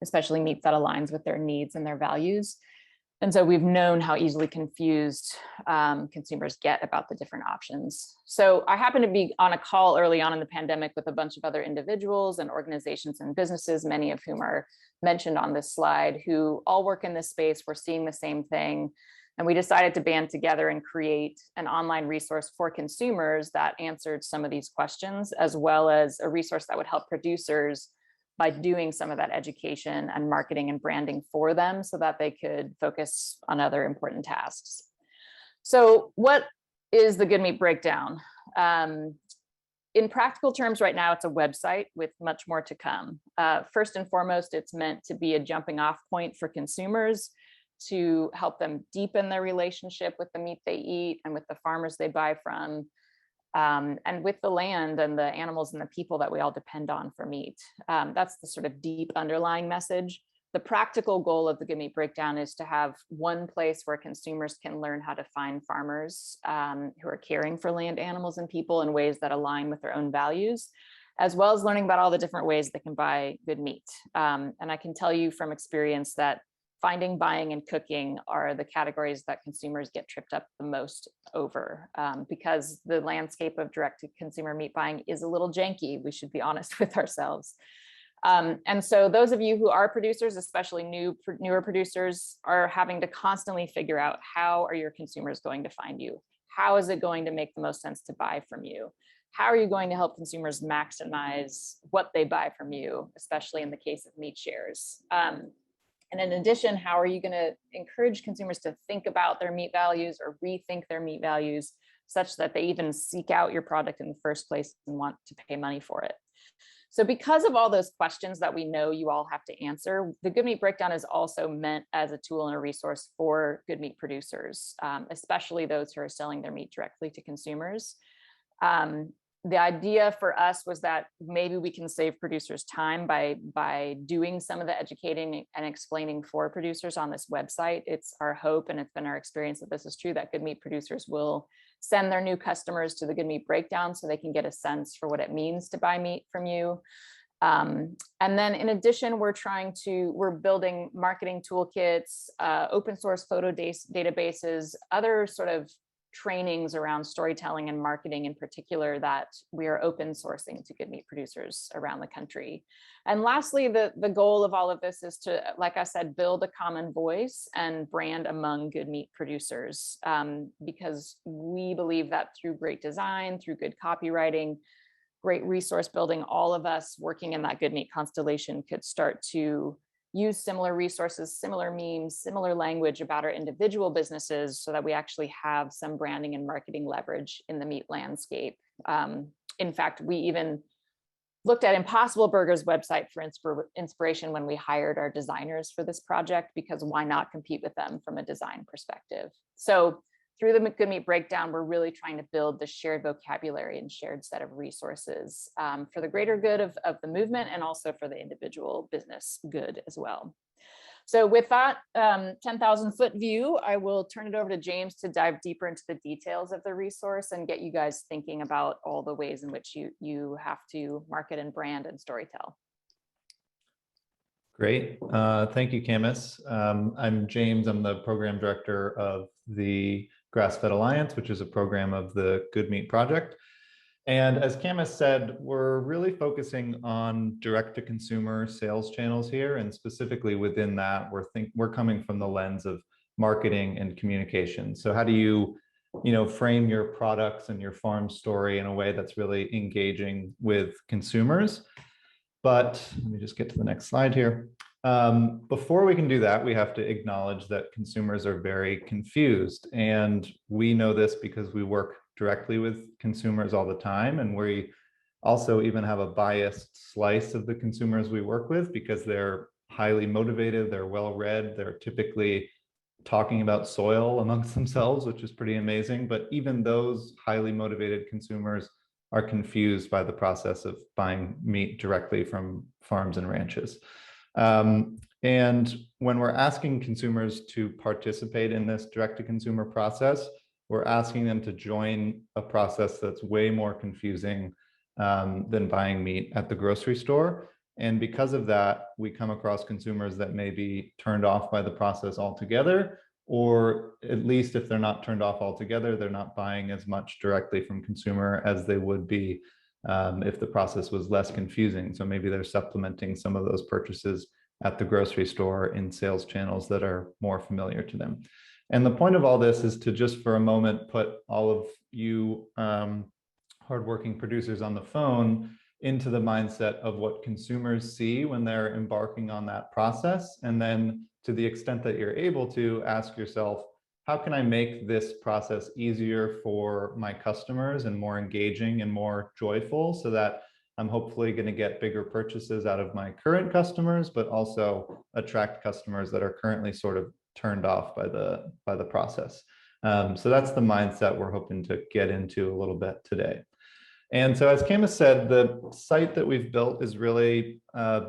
especially meat that aligns with their needs and their values. And so we've known how easily confused consumers get about the different options. So I happened to be on a call early on in the pandemic with a bunch of other individuals and organizations and businesses, many of whom are mentioned on this slide, who all work in this space. We're seeing the same thing. And we decided to band together and create an online resource for consumers that answered some of these questions, as well as a resource that would help producers by doing some of that education and marketing and branding for them so that they could focus on other important tasks. So what is the Goodmeat breakdown? In practical terms right now, it's a website with much more to come. First and foremost, it's meant to be a jumping off point for consumers to help them deepen their relationship with the meat they eat and with the farmers they buy from, and with the land and the animals and the people that we all depend on for meat. That's the sort of deep underlying message. The practical goal of the Goodmeat breakdown is to have one place where consumers can learn how to find farmers who are caring for land, animals, and people in ways that align with their own values, as well as learning about all the different ways they can buy good meat. And I can tell you from experience that finding, buying, and cooking are the categories that consumers get tripped up the most over because the landscape of direct-to-consumer meat buying is a little janky. We should be honest with ourselves. And so those of you who are producers, especially newer producers, are having to constantly figure out how are your consumers going to find you? How is it going to make the most sense to buy from you? How are you going to help consumers maximize what they buy from you, especially in the case of meat shares? And in addition, how are you going to encourage consumers to think about their meat values or rethink their meat values such that they even seek out your product in the first place and want to pay money for it? So because of all those questions that we know you all have to answer, the Goodmeat breakdown is also meant as a tool and a resource for good meat producers, especially those who are selling their meat directly to consumers. The idea for us was that maybe we can save producers time by doing some of the educating and explaining for producers on this website. It's our hope, and it's been our experience that this is true, that good meat producers will send their new customers to the Goodmeat breakdown so they can get a sense for what it means to buy meat from you. And then in addition, we're building marketing toolkits, open source photo databases, other sort of trainings around storytelling and marketing in particular that we are open sourcing to good meat producers around the country. And lastly, the goal of all of this is to, like I said, build a common voice and brand among good meat producers, because we believe that through great design, through good copywriting, great resource building, all of us working in that good meat constellation could start to use similar resources, similar memes, similar language about our individual businesses so that we actually have some branding and marketing leverage in the meat landscape. In fact, we even looked at Impossible Burger's website for inspiration when we hired our designers for this project, because why not compete with them from a design perspective? So through the Good Meat breakdown, we're really trying to build the shared vocabulary and shared set of resources for the greater good of the movement and also for the individual business good as well. So with that 10,000-foot view, I will turn it over to James to dive deeper into the details of the resource and get you guys thinking about all the ways in which you have to market and brand and storytell. Great. Thank you, Camus. I'm James. I'm the program director of the Grassfed Alliance, which is a program of the Goodmeat Project. And as Camus said, we're really focusing on direct-to-consumer sales channels here, and specifically within that, we're coming from the lens of marketing and communication. So how do you frame your products and your farm story in a way that's really engaging with consumers? But let me just get to the next slide here. Before we can do that, we have to acknowledge that consumers are very confused. And we know this because we work directly with consumers all the time. And we also even have a biased slice of the consumers we work with because they're highly motivated, they're well-read, they're typically talking about soil amongst themselves, which is pretty amazing. But even those highly motivated consumers are confused by the process of buying meat directly from farms and ranches. And when we're asking consumers to participate in this direct-to-consumer process, we're asking them to join a process that's way more confusing than buying meat at the grocery store. And because of that, we come across consumers that may be turned off by the process altogether, or at least if they're not turned off altogether, they're not buying as much directly from consumer as they would be if the process was less confusing. So maybe they're supplementing some of those purchases at the grocery store in sales channels that are more familiar to them. And the point of all this is to just for a moment put all of you hardworking producers on the phone into the mindset of what consumers see when they're embarking on that process. And then to the extent that you're able to, ask yourself, how can I make this process easier for my customers and more engaging and more joyful so that I'm hopefully going to get bigger purchases out of my current customers, but also attract customers that are currently sort of turned off by the process. So that's the mindset we're hoping to get into a little bit today. And so as Camus said, the site that we've built is really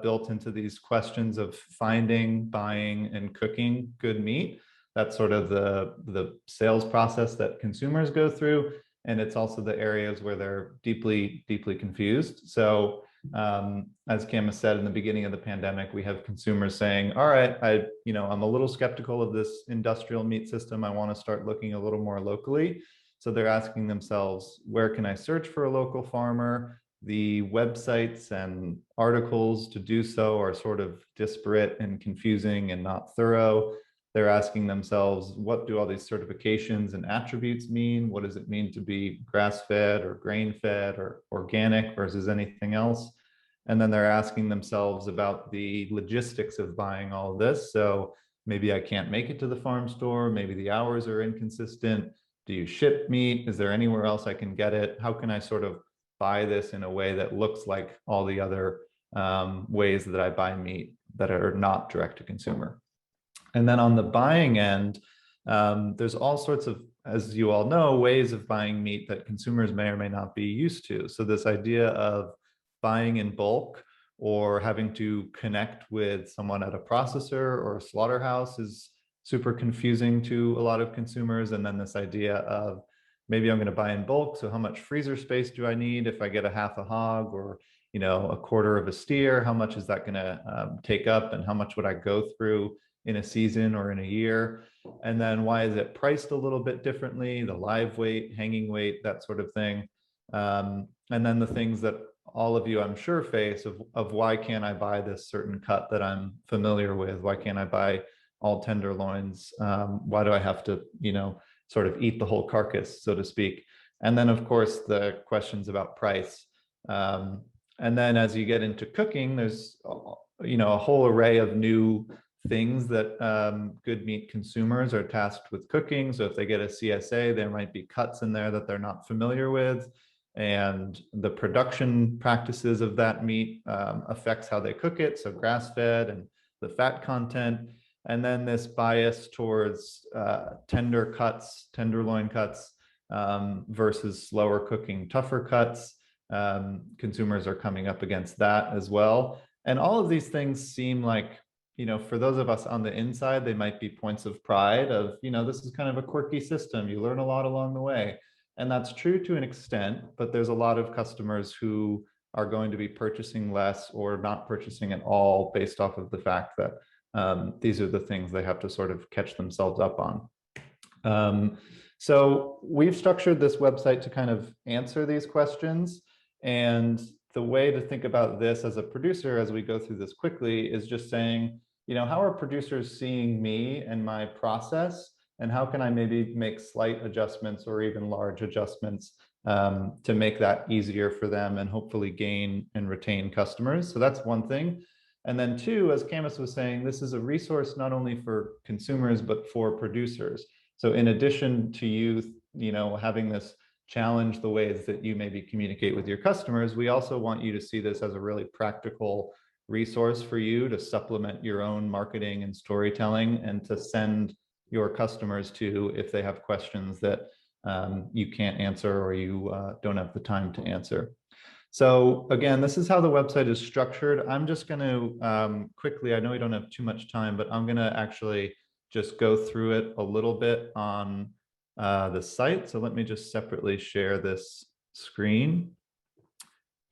built into these questions of finding, buying, and cooking good meat. That's sort of the sales process that consumers go through. And it's also the areas where they're deeply, deeply confused. So as Camus said, in the beginning of the pandemic, we have consumers saying, all right, I'm a little skeptical of this industrial meat system. I want to start looking a little more locally. So they're asking themselves, where can I search for a local farmer? The websites and articles to do so are sort of disparate and confusing and not thorough. They're asking themselves, what do all these certifications and attributes mean? What does it mean to be grass-fed or grain-fed or organic versus anything else? And then they're asking themselves about the logistics of buying all of this. So maybe I can't make it to the farm store. Maybe the hours are inconsistent. Do you ship meat? Is there anywhere else I can get it? How can I sort of buy this in a way that looks like all the other ways that I buy meat that are not direct to consumer? And then on the buying end, there's all sorts of, as you all know, ways of buying meat that consumers may or may not be used to. So this idea of buying in bulk or having to connect with someone at a processor or a slaughterhouse is super confusing to a lot of consumers. And then this idea of maybe I'm going to buy in bulk. So how much freezer space do I need if I get a half a hog or a quarter of a steer? How much is that going to take up, and how much would I go through in a season or in a year? And then why is it priced a little bit differently? The live weight, hanging weight, that sort of thing. And then the things that all of you, I'm sure, face of why can't I buy this certain cut that I'm familiar with? Why can't I buy all tenderloins? Why do I have to, sort of eat the whole carcass, so to speak? And then, of course, the questions about price. And then as you get into cooking, there's, a whole array of new things that good meat consumers are tasked with cooking. So if they get a CSA, there might be cuts in there that they're not familiar with. And the production practices of that meat affects how they cook it. So grass-fed and the fat content. And then this bias towards tender cuts, tenderloin cuts versus slower cooking, tougher cuts. Consumers are coming up against that as well. And all of these things seem like, for those of us on the inside, they might be points of pride of, this is kind of a quirky system. You learn a lot along the way. And that's true to an extent, but there's a lot of customers who are going to be purchasing less or not purchasing at all based off of the fact that these are the things they have to sort of catch themselves up on. So we've structured this website to kind of answer these questions. And the way to think about this as a producer, as we go through this quickly, is just saying, how are producers seeing me and my process? And how can I maybe make slight adjustments or even large adjustments to make that easier for them and hopefully gain and retain customers? So that's one thing. And then two, as Camus was saying, this is a resource not only for consumers, but for producers. So in addition to you, having this challenge the ways that you maybe communicate with your customers, we also want you to see this as a really practical resource for you to supplement your own marketing and storytelling and to send your customers to if they have questions that you can't answer or you don't have the time to answer. So again, this is how the website is structured. I'm just going to quickly, I know we don't have too much time, but I'm going to actually just go through it a little bit on the site. So let me just separately share this screen.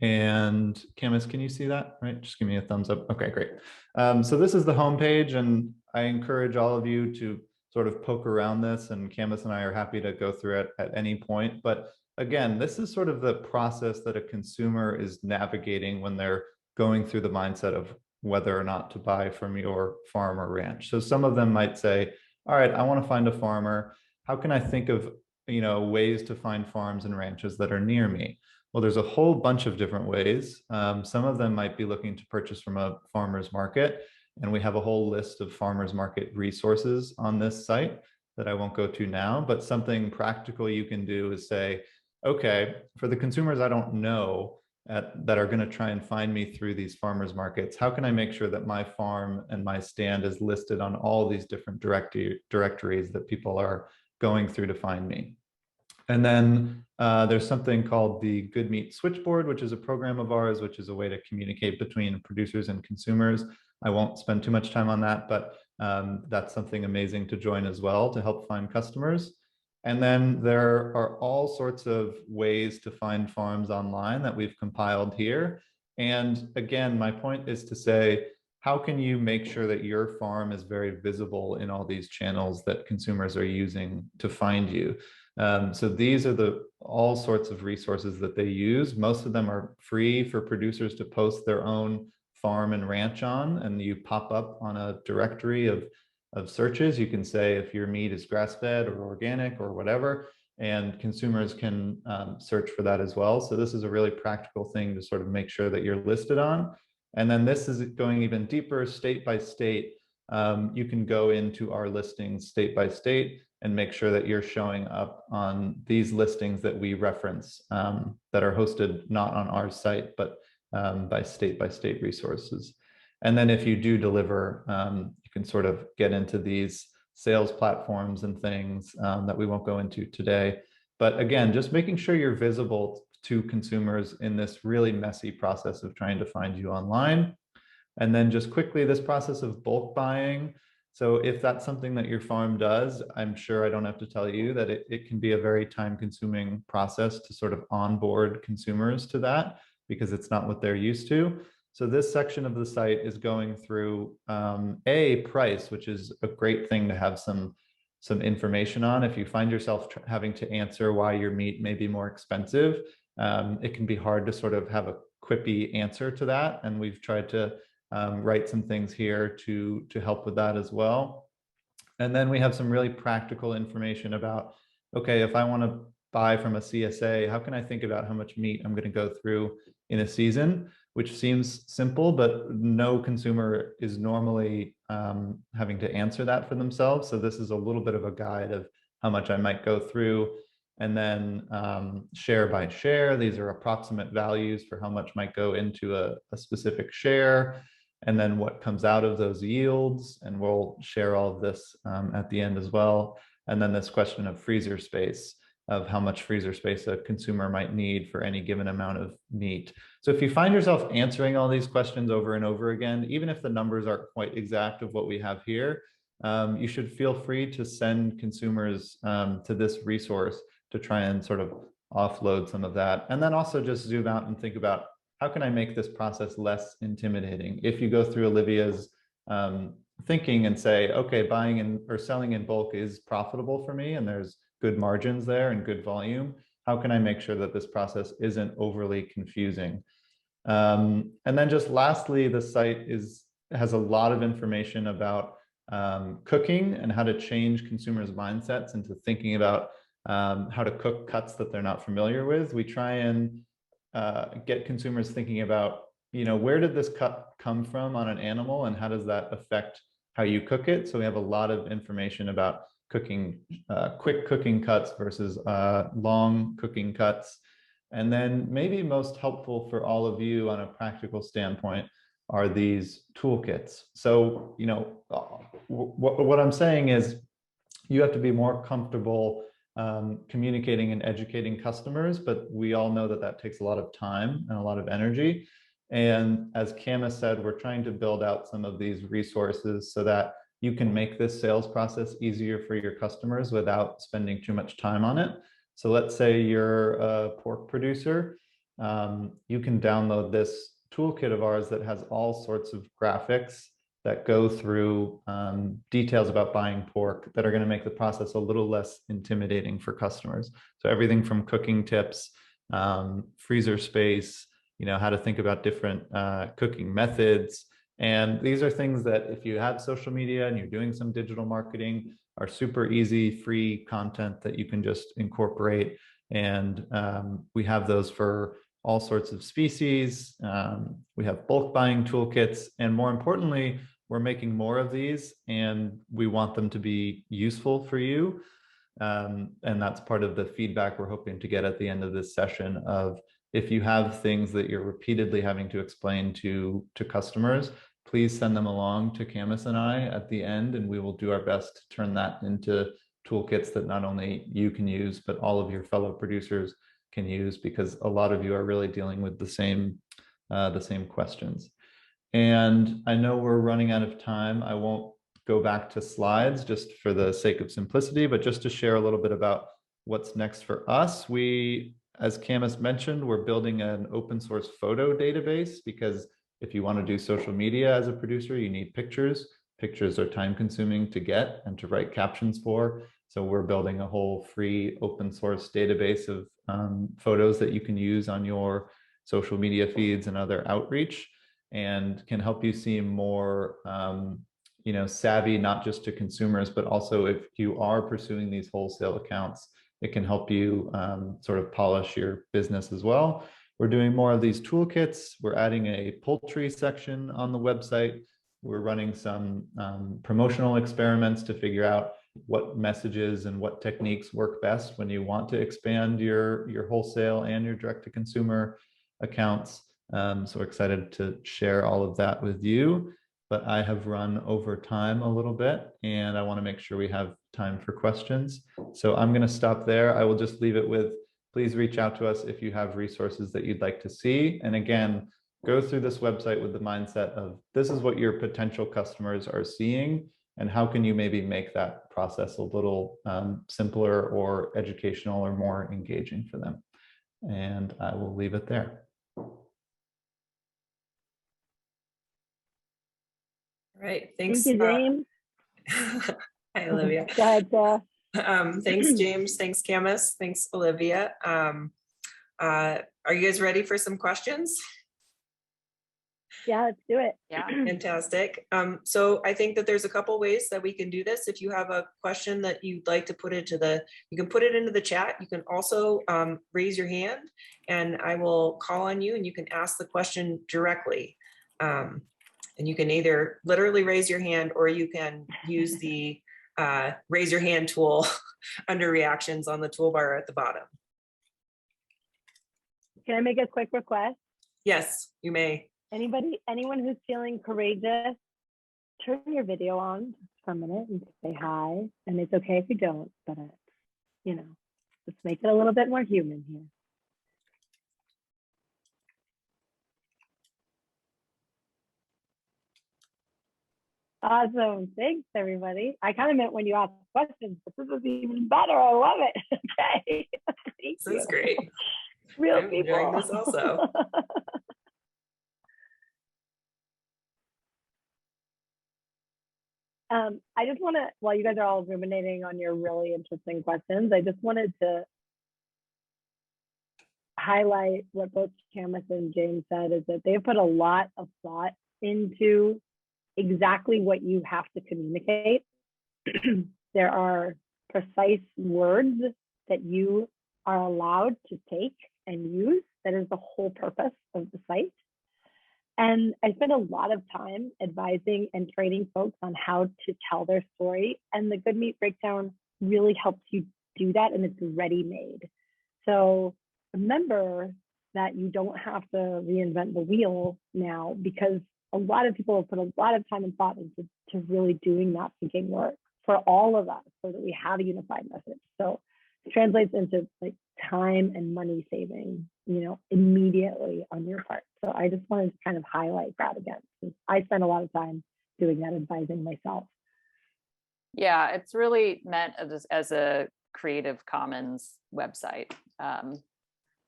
And Camus, can you see that? Right, just give me a thumbs up. Okay, great. So this is the homepage, and I encourage all of you to sort of poke around this, and Camus and I are happy to go through it at any point. But again, this is sort of the process that a consumer is navigating when they're going through the mindset of whether or not to buy from your farm or ranch. So some of them might say, all right, I want to find a farmer. How can I think of ways to find farms and ranches that are near me? Well, there's a whole bunch of different ways. Some of them might be looking to purchase from a farmer's market, and we have a whole list of farmer's market resources on this site that I won't go to now, but something practical you can do is say, okay, for the consumers I don't know that are going to try and find me through these farmers markets, how can I make sure that my farm and my stand is listed on all these different directories that people are going through to find me? And then there's something called the Goodmeat Switchboard, which is a program of ours, which is a way to communicate between producers and consumers. I won't spend too much time on that, but that's something amazing to join as well to help find customers. And then there are all sorts of ways to find farms online that we've compiled here. And again, my point is to say, how can you make sure that your farm is very visible in all these channels that consumers are using to find you? So these are all sorts of resources that they use. Most of them are free for producers to post their own farm and ranch on, and you pop up on a directory of searches. You can say if your meat is grass-fed or organic or whatever, and consumers can search for that as well. So this is a really practical thing to sort of make sure that you're listed on. And then this is going even deeper, state by state. You can go into our listings state by state and make sure that you're showing up on these listings that we reference that are hosted not on our site, but by state resources. And then if you do deliver, you can sort of get into these sales platforms and things that we won't go into today. But again, just making sure you're visible to consumers in this really messy process of trying to find you online. And then just quickly, this process of bulk buying. So if that's something that your farm does, I'm sure I don't have to tell you that it can be a very time-consuming process to sort of onboard consumers to that because it's not what they're used to. So this section of the site is going through a price, which is a great thing to have some information on. If you find yourself having to answer why your meat may be more expensive, it can be hard to sort of have a quippy answer to that. And we've tried to write some things here to help with that as well. And then we have some really practical information about, okay, if I want to buy from a CSA, how can I think about how much meat I'm going to go through in a season, which seems simple, but no consumer is normally having to answer that for themselves. So this is a little bit of a guide of how much I might go through. And then share by share, these are approximate values for how much might go into a specific share, and then what comes out of those yields. And we'll share all of this at the end as well. And then this question of freezer space, of how much freezer space a consumer might need for any given amount of meat. So if you find yourself answering all these questions over and over again, even if the numbers aren't quite exact of what we have here, you should feel free to send consumers to this resource to try and sort of offload some of that. And then also just zoom out and think about, how can I make this process less intimidating? If you go through Olivia's thinking and say, okay, buying in or selling in bulk is profitable for me, and there's good margins there and good volume, how can I make sure that this process isn't overly confusing? And then just lastly, the site has a lot of information about cooking and how to change consumers' mindsets into thinking about how to cook cuts that they're not familiar with. We try and get consumers thinking about, where did this cut come from on an animal and how does that affect how you cook it? So we have a lot of information about cooking, quick cooking cuts versus long cooking cuts. And then maybe most helpful for all of you on a practical standpoint are these toolkits. So, what I'm saying is you have to be more comfortable communicating and educating customers, but we all know that that takes a lot of time and a lot of energy. And as Camus said, we're trying to build out some of these resources so that you can make this sales process easier for your customers without spending too much time on it. So let's say you're a pork producer, you can download this toolkit of ours that has all sorts of graphics that go through details about buying pork that are going to make the process a little less intimidating for customers. So everything from cooking tips, freezer space, how to think about different cooking methods. And these are things that if you have social media and you're doing some digital marketing, are super easy, free content that you can just incorporate. And we have those for all sorts of species. We have bulk buying toolkits. And more importantly, we're making more of these and we want them to be useful for you. And that's part of the feedback we're hoping to get at the end of this session of if you have things that you're repeatedly having to explain to customers, please send them along to Camus and I at the end, and we will do our best to turn that into toolkits that not only you can use, but all of your fellow producers can use, because a lot of you are really dealing with the same questions. And I know we're running out of time. I won't go back to slides just for the sake of simplicity, but just to share a little bit about what's next for us. We, as Camus mentioned, we're building an open source photo database because if you want to do social media as a producer, you need pictures. Pictures are time consuming to get and to write captions for. So we're building a whole free open source database of photos that you can use on your social media feeds and other outreach, and can help you seem more savvy, not just to consumers, but also if you are pursuing these wholesale accounts, it can help you sort of polish your business as well. We're doing more of these toolkits. We're adding a poultry section on the website. We're running some promotional experiments to figure out what messages and what techniques work best when you want to expand your wholesale and your direct-to-consumer accounts. So we're excited to share all of that with you. But I have run over time a little bit, and I want to make sure we have time for questions. So I'm going to stop there. I will just leave it with, please reach out to us if you have resources that you'd like to see. And again, go through this website with the mindset of this is what your potential customers are seeing, and how can you maybe make that process a little simpler or educational or more engaging for them. And I will leave it there. All right, thanks. Thank you, James. Hi, Olivia. Go ahead, Sarah. Thanks, James. Thanks, Camus. Thanks, Olivia. Are you guys ready for some questions? Yeah, let's do it. Yeah. Fantastic. So I think that there's a couple ways that we can do this. If you have a question that you'd like to put into you can put it into the chat. You can also raise your hand and I will call on you and you can ask the question directly. And you can either literally raise your hand or you can use the raise your hand tool under reactions on the toolbar at the bottom. Can I make a quick request? Yes, you may. Anyone who's feeling courageous, turn your video on for a minute and say hi. And it's okay if you don't, but let's make it a little bit more human here. Awesome. Thanks, everybody. I kind of meant when you ask questions, but this is even better. I love it. Okay. This is great. Real I'm people. enjoying this also. I just want to, while you guys are all ruminating on your really interesting questions, I just wanted to highlight what both Camus and James said, is that they've put a lot of thought into exactly what you have to communicate. There are precise words that you are allowed to take and use. That is the whole purpose of the site. And I spend a lot of time advising and training folks on how to tell their story. And the Goodmeat Breakdown really helps you do that, and it's ready-made. So remember that you don't have to reinvent the wheel now, because a lot of people have put a lot of time and thought into really doing that thinking work for all of us, so that we have a unified message. So it translates into like time and money saving, you know, immediately on your part. So I just wanted to kind of highlight that again, since I spend a lot of time doing that, advising myself. Yeah, it's really meant as a Creative Commons website.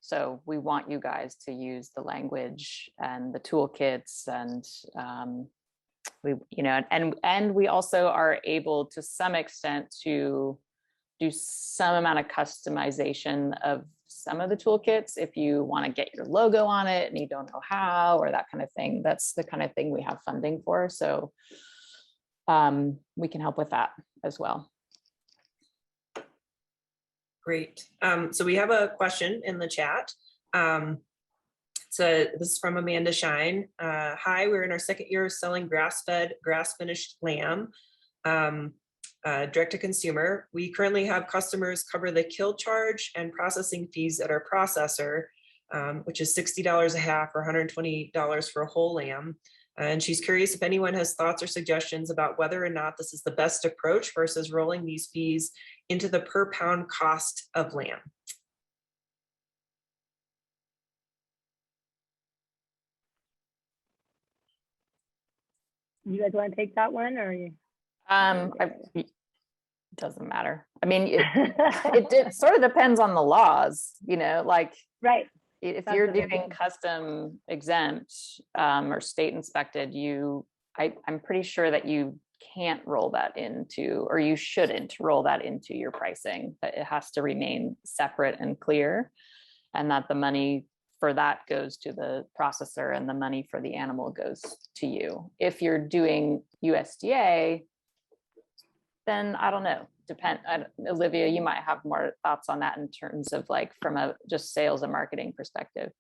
So we want you guys to use the language and the toolkits, and we, you know, and we also are able to some extent to do some amount of customization of some of the toolkits if you want to get your logo on it and you don't know how, or that kind of thing. That's the kind of thing we have funding for. So we can help with that as well. Great. So we have a question in the chat. So this is from Amanda Shine. Hi, we're in our second year of selling grass-fed, grass-finished lamb, direct to consumer. We currently have customers cover the kill charge and processing fees at our processor, which is $60 a half or $120 for a whole lamb. And she's curious if anyone has thoughts or suggestions about whether or not this is the best approach versus rolling these fees into the per pound cost of lamb. You guys want to take that one, or you? It doesn't matter. I mean, it sort of depends on the laws, you know, like, right. If That's you're doing custom exempt or state inspected, I'm pretty sure that you can't roll that into, or you shouldn't roll that into your pricing, that it has to remain separate and clear, and that the money for that goes to the processor and the money for the animal goes to you. If you're doing USDA, then I don't know. Olivia, you might have more thoughts on that in terms of like from a just sales and marketing perspective.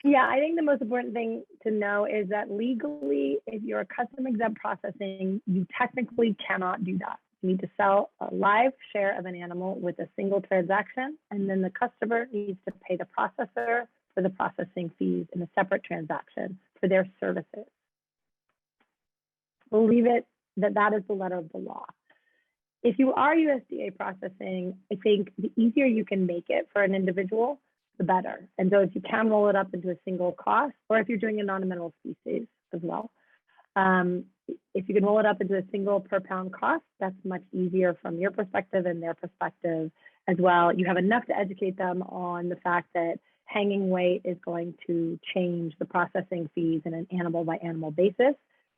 Yeah, I think the most important thing to know is that legally, if you're a custom exempt processing, you technically cannot do that. You need to sell a live share of an animal with a single transaction, and then the customer needs to pay the processor for the processing fees in a separate transaction for their services. Believe it, that is the letter of the law. If you are USDA processing, I think the easier you can make it for an individual, the better. And so if you can roll it up into a single cost, or if you're doing a non-amenable species as well, if you can roll it up into a single per pound cost, that's much easier from your perspective and their perspective as well. You have enough to educate them on the fact that hanging weight is going to change the processing fees in an animal by animal basis.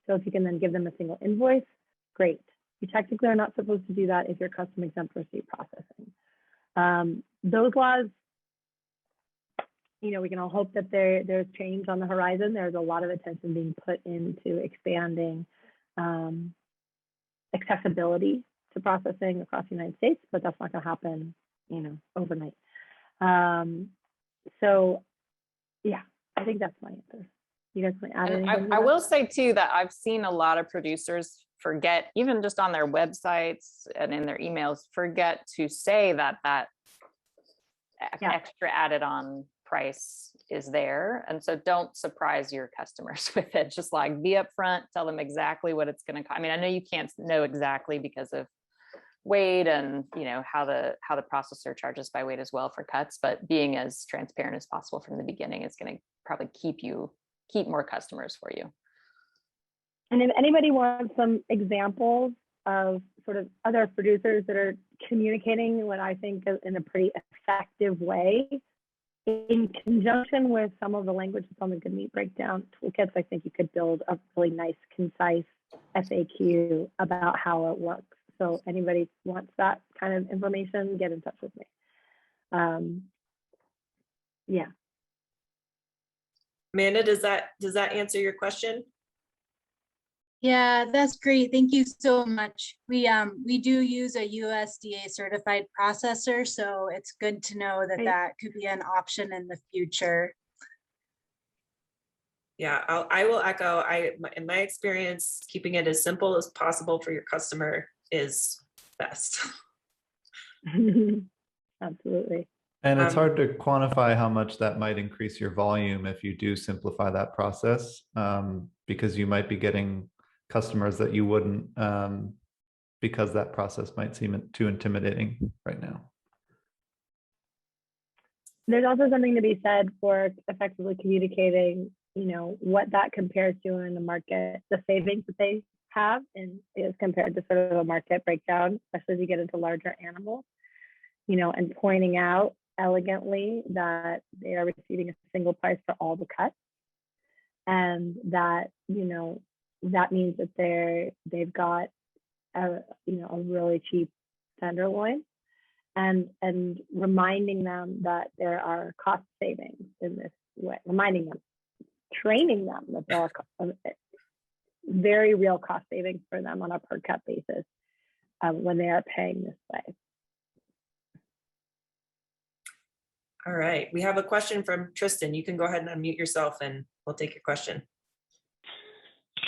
So if you can then give them a single invoice, great. You technically are not supposed to do that if you're custom exempt for state processing. Those laws, you know, we can all hope that there's change on the horizon. There's a lot of attention being put into expanding accessibility to processing across the United States, but that's not going to happen, you know, overnight. So, yeah, I think that's my answer. You guys want to add anything? I will say too that I've seen a lot of producers forget, even just on their websites and in their emails, forget to say that extra added on price is there. And so don't surprise your customers with it. Just like be upfront, tell them exactly what it's going to cost. I mean, I know you can't know exactly because of weight and, you know, how the processor charges by weight as well for cuts, but being as transparent as possible from the beginning is going to probably keep more customers for you. And if anybody wants some examples of sort of other producers that are communicating what I think is in a pretty effective way, in conjunction with some of the language that's on the Goodmeat Breakdown toolkits, I think you could build a really nice, concise FAQ about how it works. So anybody wants that kind of information, get in touch with me. Yeah. Amanda, does that answer your question? Yeah, that's great. Thank you so much. We do use a USDA certified processor, so it's good to know that that could be an option in the future. Yeah, I will echo. In my experience, keeping it as simple as possible for your customer is best. Absolutely. And it's hard to quantify how much that might increase your volume if you do simplify that process, because you might be getting customers that you wouldn't, because that process might seem too intimidating right now. There's also something to be said for effectively communicating, you know, what that compares to in the market, the savings that they have, and is compared to sort of a market breakdown, especially as you get into larger animals, you know, and pointing out elegantly that they are receiving a single price for all the cuts, and that, you know, that means that they've got a, you know, a really cheap tenderloin, and reminding them that there are cost savings in this way, reminding them, training them that there are very real cost savings for them on a per cut basis when they are paying this way. All right, we have a question from Tristan. You can go ahead and unmute yourself and we'll take your question.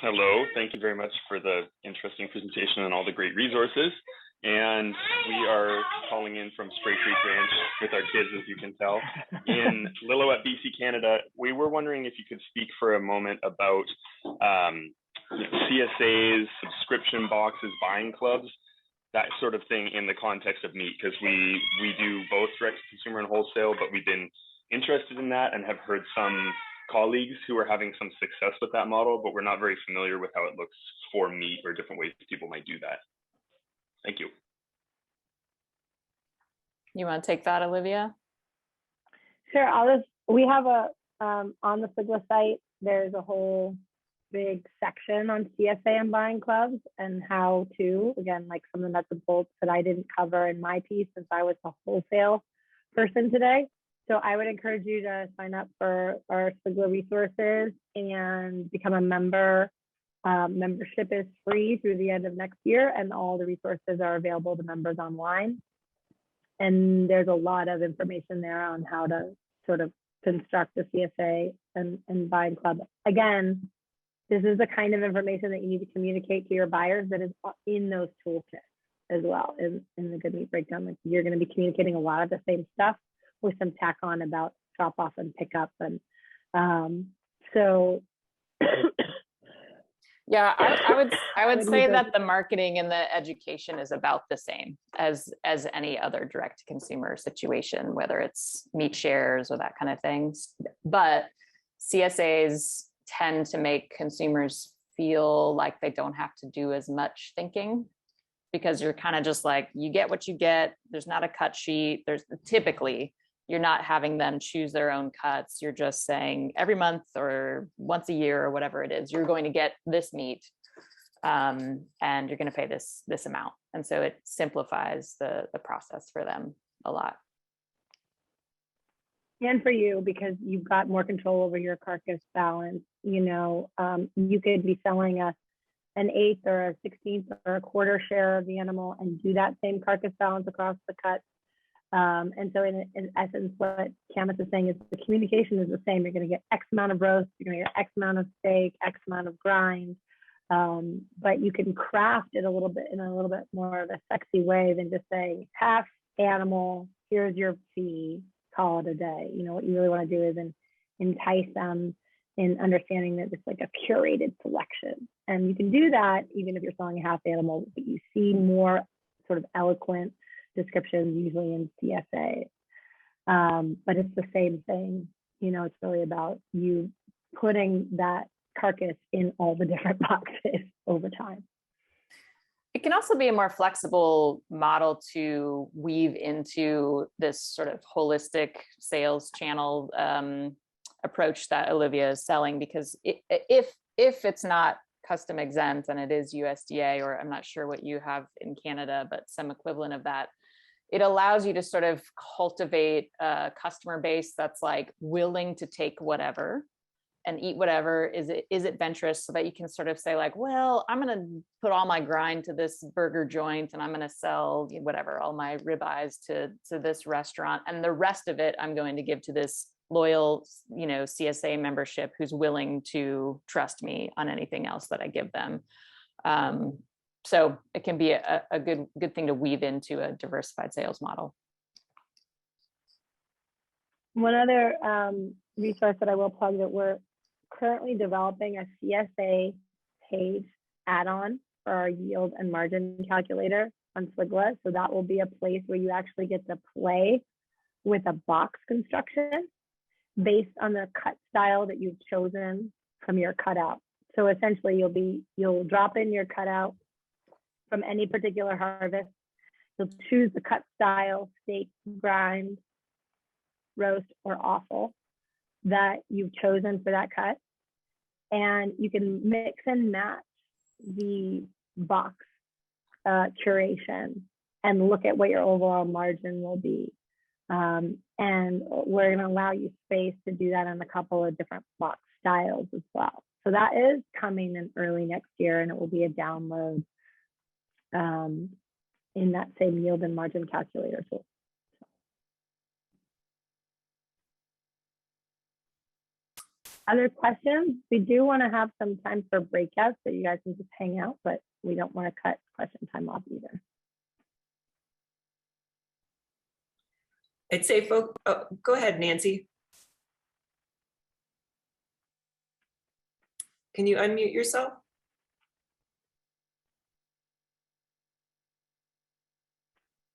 Hello, thank you very much for the interesting presentation and all the great resources. And we are calling in from Spray Creek Ranch with our kids, as you can tell, in Lillooet, BC, Canada. We were wondering if you could speak for a moment about CSAs, subscription boxes, buying clubs, that sort of thing in the context of meat, because we do both direct to consumer and wholesale, but we've been interested in that and have heard some colleagues who are having some success with that model, but we're not very familiar with how it looks for meat or different ways people might do that. Thank you. You want to take that, Olivia? Sure. We have a, on the SWGLA site, there's a whole big section on CSA and buying clubs and how to, again, like some of the nuts and bolts that I didn't cover in my piece since I was a wholesale person today. So I would encourage you to sign up for our SWGLA resources and become a member. Membership is free through the end of next year, and all the resources are available to members online. And there's a lot of information there on how to sort of construct a CSA and buying club. Again, this is the kind of information that you need to communicate to your buyers that is in those toolkits as well in the Goodmeat breakdown. Like, you're going to be communicating a lot of the same stuff with some tack on about drop off and pick up. And so yeah, I would say that the marketing and the education is about the same as any other direct to consumer situation, whether it's meat shares or that kind of things. But CSAs tend to make consumers feel like they don't have to do as much thinking, because you're kind of just like, you get what you get. There's not a cut sheet. There's typically, you're not having them choose their own cuts. You're just saying every month or once a year or whatever it is, you're going to get this meat, and you're going to pay this amount. And so it simplifies the process for them a lot. And for you, because you've got more control over your carcass balance. You know, you could be selling an 1/8 or a 1/16 or a quarter share of the animal and do that same carcass balance across the cut. And so in essence, what Camus is saying is the communication is the same. You're going to get X amount of roast, you're going to get X amount of steak, X amount of grind, but you can craft it a little bit in a little bit more of a sexy way than just saying half animal, here's your fee, call it a day. You know, what you really want to do is entice them in understanding that it's like a curated selection. And you can do that even if you're selling a half animal, but you see more sort of eloquent descriptions usually in CSA, but it's the same thing. You know, it's really about you putting that carcass in all the different boxes over time. It can also be a more flexible model to weave into this sort of holistic sales channel approach that Olivia is selling, because if it's not custom exempt and it is USDA, or I'm not sure what you have in Canada, but some equivalent of that, it allows you to sort of cultivate a customer base that's like willing to take whatever and eat whatever is adventurous, so that you can sort of say like, well, I'm going to put all my grind to this burger joint and I'm going to sell whatever, all my ribeyes to this restaurant. And the rest of it, I'm going to give to this loyal, CSA membership who's willing to trust me on anything else that I give them. So it can be a good thing to weave into a diversified sales model. One other resource that I will plug, that we're currently developing a CSA page add-on for our yield and margin calculator on SWGLA. So that will be a place where you actually get to play with a box construction based on the cut style that you've chosen from your cutout. So essentially you'll drop in your cutout from any particular harvest. You'll choose the cut style, steak, grind, roast, or offal that you've chosen for that cut. And you can mix and match the box curation and look at what your overall margin will be. And we're going to allow you space to do that in a couple of different box styles as well. So that is coming in early next year, and it will be a download in that same yield and margin calculator tool. Other questions? We do want to have some time for breakouts so you guys can just hang out, but we don't want to cut question time off either. I'd say, folks, go ahead, Nancy. Can you unmute yourself?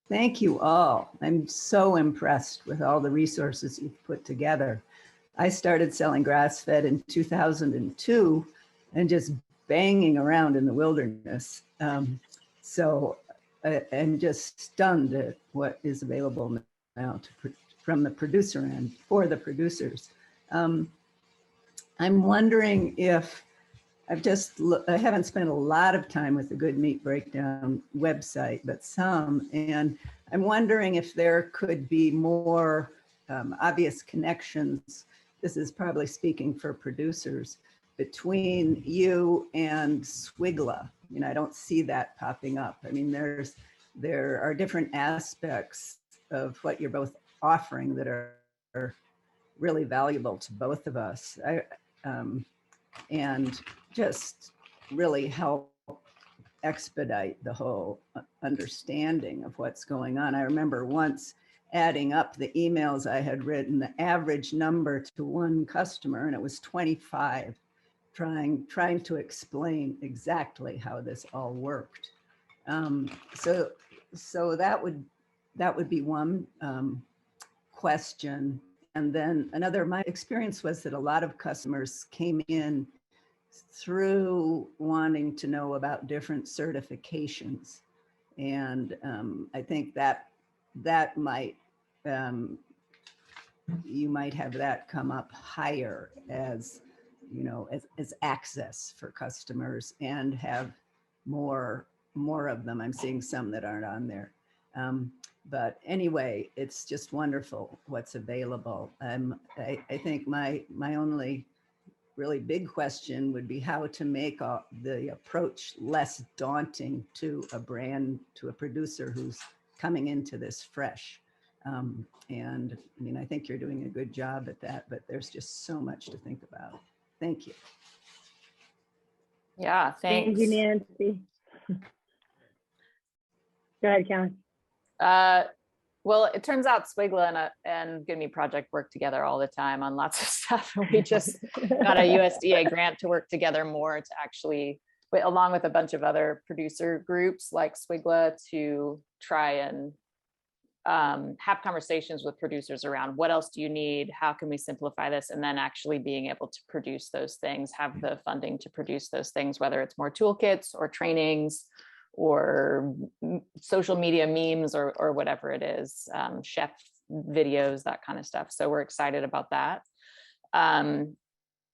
Thank you all. I'm so impressed with all the resources you've put together. I started selling grass-fed in 2002 and just banging around in the wilderness. So I'm just stunned at what is available now from the producer end for the producers. I'm wondering if I haven't spent a lot of time with the Goodmeat Breakdown website, but some, and I'm wondering if there could be more obvious connections. This is probably speaking for producers, between you and SWGLA. I don't see that popping up. I mean, there are different aspects of what you're both offering that are really valuable to both of us. And just really help expedite the whole understanding of what's going on. I remember once adding up the emails I had written, the average number to one customer, and it was 25, trying to explain exactly how this all worked. So that would be one question. And then another, my experience was that a lot of customers came in through wanting to know about different certifications. And I think that might, you might have that come up higher as, as access for customers, and have more of them. I'm seeing some that aren't on there. But anyway, it's just wonderful what's available. I think my only really big question would be how to make the approach less daunting to a producer who's coming into this fresh. And I mean, I think you're doing a good job at that, but there's just so much to think about. Thank you. Yeah, thanks. Thank you, Nancy. Go ahead, Karen. Well, it turns out SWGLA and Goodmeat Project work together all the time on lots of stuff. We just got a USDA grant to work together more to actually, along with a bunch of other producer groups like SWGLA, to try and have conversations with producers around what else do you need? How can we simplify this? And then actually being able to produce those things, have the funding to produce those things, whether it's more toolkits or trainings or social media memes or whatever it is, chef videos, that kind of stuff. So we're excited about that.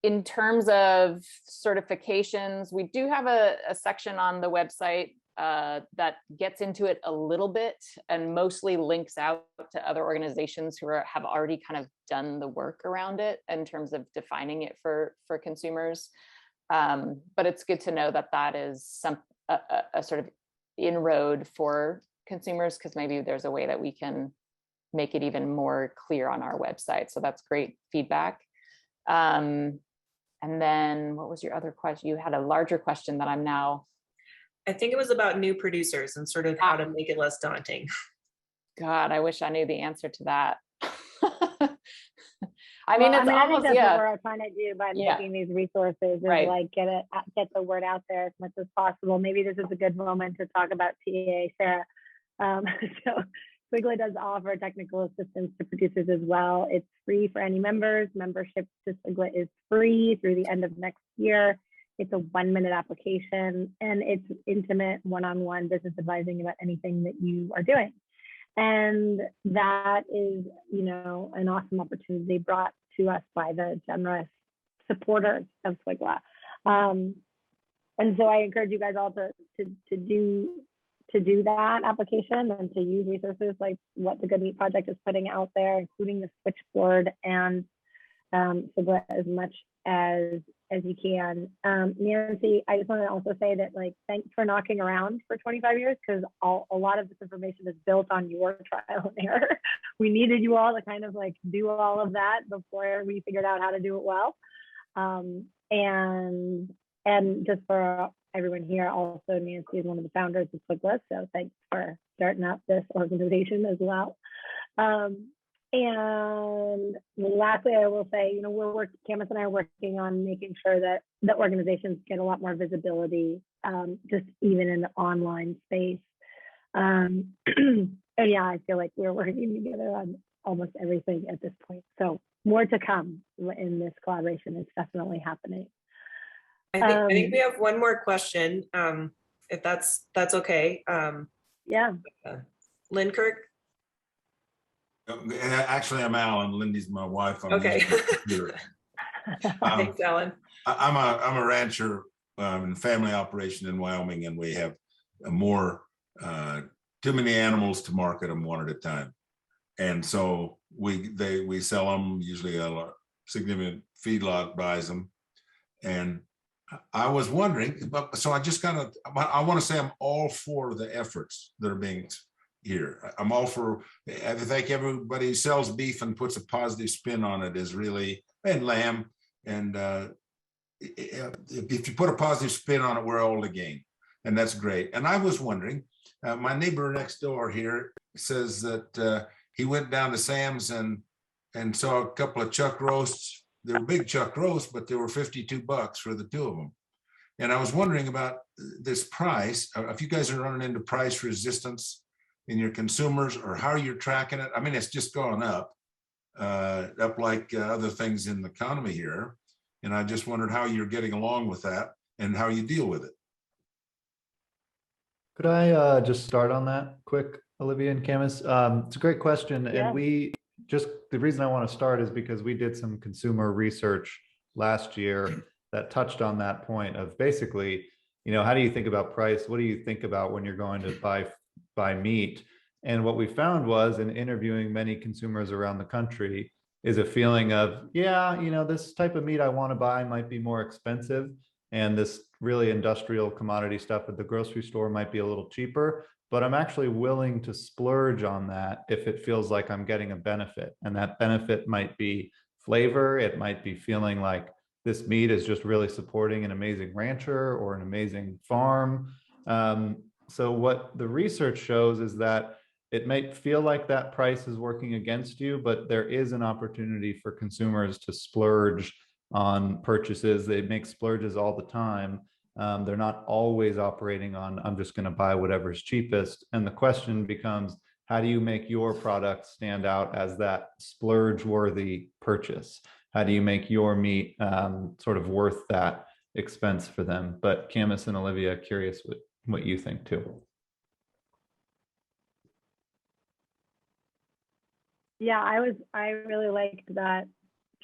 in terms of certifications, we do have a section on the website that gets into it a little bit and mostly links out to other organizations who have already kind of done the work around it in terms of defining it for consumers. But it's good to know that that is a sort of inroad for consumers, because maybe there's a way that we can make it even more clear on our website. So that's great feedback. And then what was your other question? You had a larger question that I'm now. I think it was about new producers and sort of how to make it less daunting. God, I wish I knew the answer to that. I think that's what we're trying to do by making these resources is like get the word out there as much as possible. Maybe this is a good moment to talk about TA, Sarah. So SWGLA does offer technical assistance to producers as well. It's free for any members. Membership to SWGLA is free through the end of next year. It's a 1-minute application, and it's intimate one-on-one business advising about anything that you are doing. And that is, you know, an awesome opportunity brought to us by the generous supporters of SWGLA. And so I encourage you guys all to do that application and to use resources like what the Goodmeat Project is putting out there, including the switchboard and SWGLA as much as you can. Nancy, I just want to also say that, like, thanks for knocking around for 25 years, because a lot of this information is built on your trial and error. We needed you all to kind of like do all of that before we figured out how to do it well. And just for everyone here, also Nancy is one of the founders of SWGLA, so thanks for starting up this organization as well. And lastly, I will say, you know, Camus and I are working on making sure that the organizations get a lot more visibility, just even in the online space. And yeah, I feel like we're working together on almost everything at this point. So more to come in this collaboration. It's definitely happening. I think we have one more question, if that's okay. Yeah. Lynn Kirk. Actually, I'm Alan. Lindy's my wife. Okay. Thanks, Alan. I'm a rancher in family operation in Wyoming, and we have too many animals to market them one at a time, and so we sell them. Usually, a significant feedlot buys them, and I was wondering. So I want to say I'm all for the efforts that are being here. I'm all for, I think everybody who sells beef and puts a positive spin on it is really, and lamb, and if you put a positive spin on it, we're all to gain, and that's great. And I was wondering, my neighbor next door here says that he went down to Sam's and saw a couple of chuck roasts. They were big chuck roasts, but they were $52 for the two of them. And I was wondering about this price, if you guys are running into price resistance in your consumers, or how you're tracking it. I mean, it's just gone up like other things in the economy here. And I just wondered how you're getting along with that and how you deal with it. Could I just start on that quick, Olivia and Camus? It's a great question. Yeah. And the reason I want to start is because we did some consumer research last year that touched on that point of basically, you know, how do you think about price? What do you think about when you're going to buy meat? And what we found was, in interviewing many consumers around the country, is a feeling of, yeah, you know, this type of meat I want to buy might be more expensive, and this really industrial commodity stuff at the grocery store might be a little cheaper, but I'm actually willing to splurge on that if it feels like I'm getting a benefit. And that benefit might be flavor. It might be feeling like this meat is just really supporting an amazing rancher or an amazing farm. So what the research shows is that it might feel like that price is working against you, but there is an opportunity for consumers to splurge on purchases. They make splurges all the time. They're not always operating on, I'm just going to buy whatever's cheapest. And the question becomes, how do you make your product stand out as that splurge-worthy purchase? How do you make your meat sort of worth that expense for them? But Camus and Olivia, curious what you think too. Yeah, I really liked that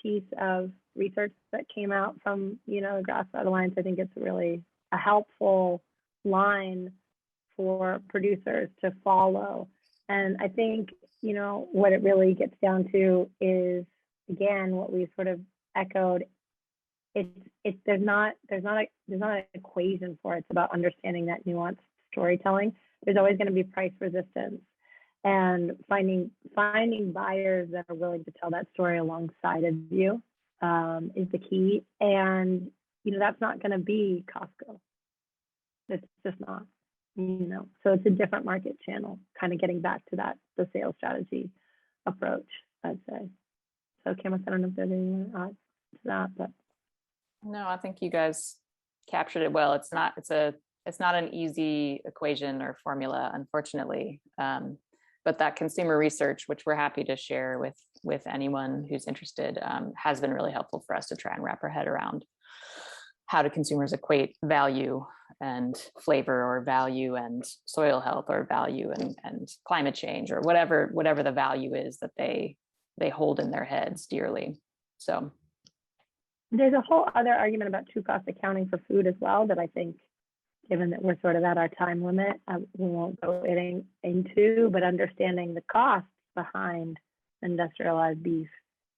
piece of research that came out from, the Grassfed Alliance. I think it's really a helpful line for producers to follow. And I think, what it really gets down to is, again, what we sort of echoed. There's not an equation for it. It's about understanding that nuanced storytelling. There's always going to be price resistance, and finding buyers that are willing to tell that story alongside of you is the key. And that's not going to be Costco. It's just not. So it's a different market channel. Kind of getting back to the sales strategy approach, I'd say. So, Camus, I don't know if there's anything to add to that, but no, I think you guys captured it well. It's not an easy equation or formula, unfortunately. But that consumer research, which we're happy to share with anyone who's interested, has been really helpful for us to try and wrap our head around how do consumers equate value and flavor, or value and soil health, or value and climate change, or whatever the value is that they hold in their heads dearly. So there's a whole other argument about true cost accounting for food as well that I think, given that we're sort of at our time limit, we won't go into, but understanding the costs behind industrialized beef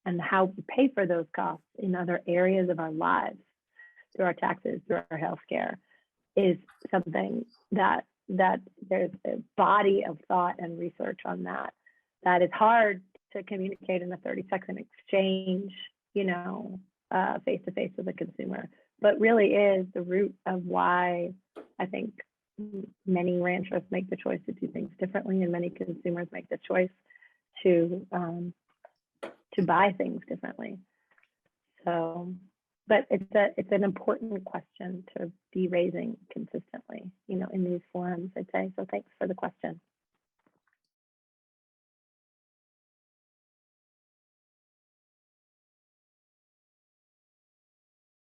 and how we pay for those costs in other areas of our lives, through our taxes, through our healthcare, is something that there's a body of thought and research on that is hard to communicate in a 30-second exchange, face to face with a consumer, but really is the root of why I think many ranchers make the choice to do things differently, and many consumers make the choice to buy things differently. So, but it's an important question to be raising consistently, in these forums, I'd say. So thanks for the question.